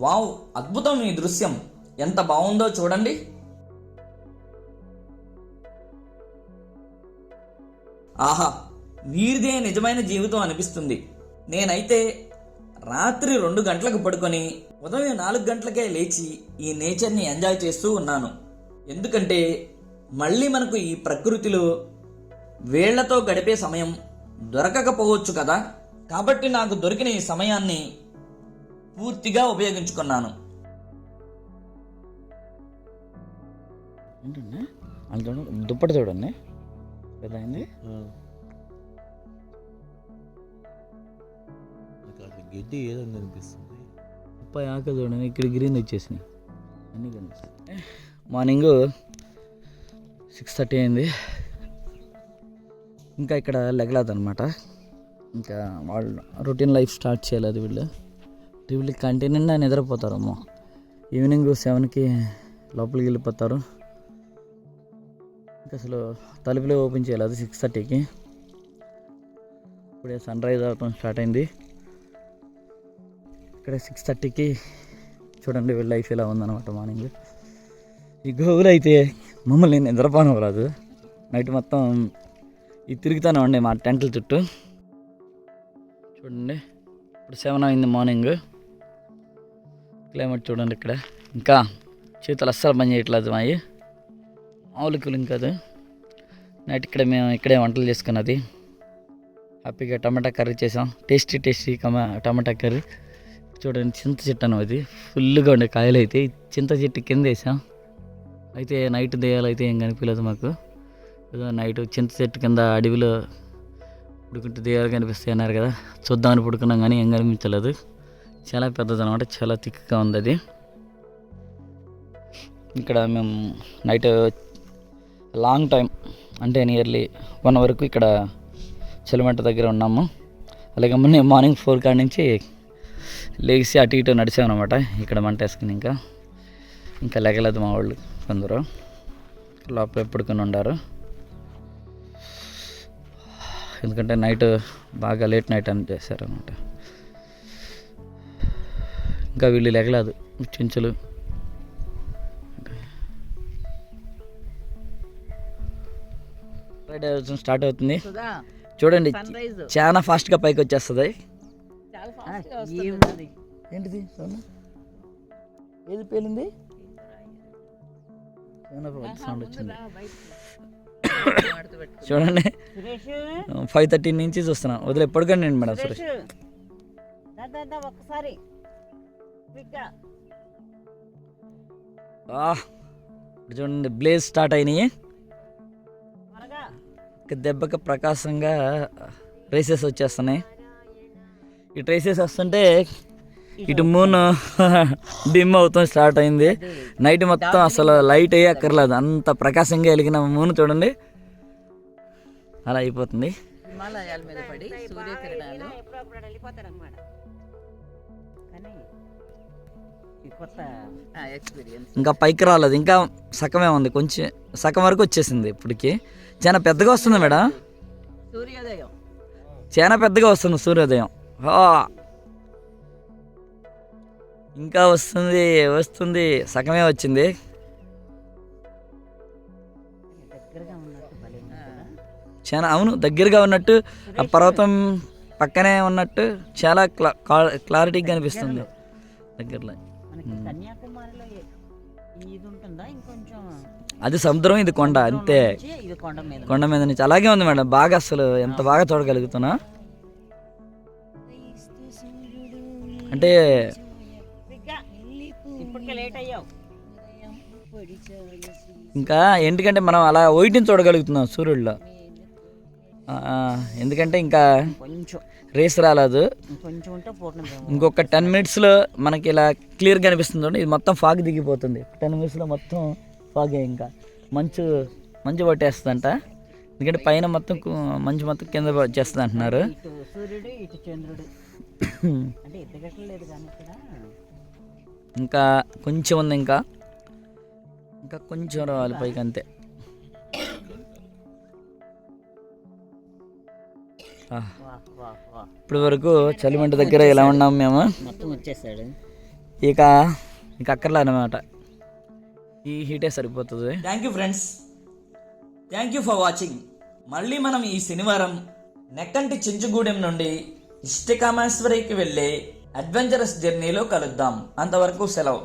వావ్, అద్భుతం ఈ దృశ్యం, ఎంత బాగుందో చూడండి. ఆహా, వీరిదే నిజమైన జీవితం అనిపిస్తుంది. నేనైతే రాత్రి 2 గంటలకు పడుకొని ఉదయం 4 గంటలకే లేచి ఈ నేచర్ని ఎంజాయ్ చేస్తూ ఉన్నాను. ఎందుకంటే మళ్ళీ మనకు ఈ ప్రకృతిలో వేళ్లతో గడిపే సమయం దొరకకపోవచ్చు కదా. కాబట్టి నాకు దొరికిన ఈ సమయాన్ని పూర్తిగా ఉపయోగించుకున్నాను. దుప్పటి చూడండి పెద్దయింది. గడ్డి ఏదో కనిపిస్తుంది. ముప్పై ఆకలి చూడండి, ఇక్కడ గ్రీన్ వచ్చేసినాయి అన్నీ కనిపిస్తాయి. మార్నింగ్ 6:30 అయింది, ఇంకా ఇక్కడ లెగలేదన్నమాట. ఇంకా వాళ్ళు రొటీన్ లైఫ్ స్టార్ట్ చేయలేదు వీళ్ళు కంటిన్యూగా నిద్రపోతారు. అమ్మో, ఈవినింగ్ 7కి లోపలికి వెళ్ళిపోతారు. ఇంకా అసలు తలుపులే ఓపెన్ చేయలేదు 6:30కి. ఇప్పుడే సన్ రైజ్ అవటం స్టార్ట్ అయింది. ఇక్కడ 6:30కి చూడండి వీళ్ళ లైఫ్ ఇలా ఉందన్నమాట. మార్నింగ్ ఈ గోవులు అయితే మమ్మల్ని నిద్రపోనవరాదు, నైట్ మొత్తం ఇది తిరుగుతూనే ఉండే మా టెంట్ల చుట్టూ. చూడండి ఇప్పుడు 7 అయింది మార్నింగ్. క్లైమేట్ చూడండి ఇక్కడ. ఇంకా చేతులు అస్సలు పని చేయట్లేదు మావి, మామూలు కూలింగ్ కాదు. నైట్ మేము ఇక్కడే వంటలు చేసుకున్నది. హ్యాపీగా టమాటా కర్రీ చేసాం, టేస్టీ టమాటా కర్రీ. చూడండి చింత చెట్టు అన్నది, అది ఫుల్గా ఉండే కాయలు అయితే చింత చెట్టు కింద వేసాం. అయితే నైట్ దెయ్యాలు అయితే ఏం కనిపించలేదు మాకు. నైట్ చింత చెట్టు కింద అడవిలో పుడుకుంటే దెయ్యాలు కనిపిస్తాయి అన్నారు కదా, చూద్దామని పుడుకున్నాం కానీ ఏం కనిపించలేదు. చాలా పెద్దది అనమాట, చాలా థిక్గా ఉంది అది. ఇక్కడ మేము నైట్ లాంగ్ టైం అంటే నియర్లీ 1 వరకు ఇక్కడ చలిమంట దగ్గర ఉన్నాము. అలాగే మొన్న మార్నింగ్ 4 కాడ నుంచి లేచి అటు ఇటు నడిచామన్నమాట ఇక్కడ మంట వేసుకుని. ఇంకా లెగలేదు మా వాళ్ళు కొందరు లోపల ఎప్పుడుకొని ఉండారు, ఎందుకంటే నైట్ బాగా లేట్ నైట్ అని చేశారనమాట. ఇంకా వీళ్ళు లెగలేదు చెంచులు. స్టార్ట్ అవుతుంది చూడండి, చాలా ఫాస్ట్గా పైకి వచ్చేస్తుంది. ఏంటిది ఏది పేలింది? సౌండ్ వచ్చింది చూడండి. 5:30 నుంచి చూస్తున్నా, వదిలే ఎప్పటికండి నేను మేడం సురేష్. ఒక్కసారి చూడండి బ్లేజ్ స్టార్ట్ అయినాయి. దెబ్బకి ప్రకాశంగా రేసెస్ వచ్చేస్తున్నాయి. ఈ రేసెస్ వస్తుంటే ఇటు మూన్ డిమ్ అవుతాం స్టార్ట్ అయింది. నైట్ మొత్తం అసలు లైట్ అయ్యి అక్కర్లేదు, అంత ప్రకాశంగా వెలిగిన మూన్ చూడండి అలా అయిపోతుంది. హిమాలయాల మీద పడి సూర్యకిరణాలు వెళ్ళిపోతారన్నమాట. కానీ కొత్త ఎక్స్పీరియన్స్. ఇంకా పైకి రాలేదు, ఇంకా సగమే ఉంది, కొంచెం సగం వరకు వచ్చేసింది. ఇప్పటికి చాలా పెద్దగా వస్తుంది మేడం, సూర్యోదయం చాలా పెద్దగా వస్తుంది సూర్యోదయం. ఇంకా వస్తుంది వస్తుంది, సగమే వచ్చింది. చాలా అవును, దగ్గరగా ఉన్నట్టు ఆ పర్వతం పక్కనే ఉన్నట్టు చాలా క్లారిటీగా కనిపిస్తుంది దగ్గరలో. కన్యాకుమారిలో ఇది ఉంటుందా ఇంకొంచెం? అది సముద్రం, ఇది కొండ అంతే. కొండ మీద నుంచి అలాగే ఉంది మేడం, బాగా అసలు ఎంత బాగా చూడగలుగుతున్నా. అంటే ఇంకా ఎందుకంటే మనం అలా వైట్ని చూడగలుగుతున్నాం సూర్యుడిలో. ఎందుకంటే ఇంకా రేస్ రాలేదు, ఇంకొక 10 మినిట్స్లో మనకి ఇలా క్లియర్గా కనిపిస్తుంది. ఇది మొత్తం ఫాగ్ దిగిపోతుంది 10 మినిట్స్లో, మొత్తం ఫాగే. ఇంకా మంచు పట్టేస్తుందంట, ఎందుకంటే పైన మొత్తం మంచు మొత్తం కింద వచ్చేస్తుంది అంటున్నారు. ఇంకా కొంచెం ఉంది, ఇంకా కొంచెం రావాలి పైకి అంతే. ఇప్పటి వరకు చలిమంట దగ్గర ఇలా ఉన్నాము మేము. ఇక అక్కర్లే అన్నమాట, ఈ హీటే సరిపోతుంది. Thank you friends, thank you for watching. మళ్ళీ మనం ఈ శనివారం నెక్కంటి చెంచుగూడెం నుండి ఇష్టకామేశ్వరికి వెళ్ళే అడ్వెంచరస్ జర్నీలో కలుద్దాం. అంతవరకు సెలవు.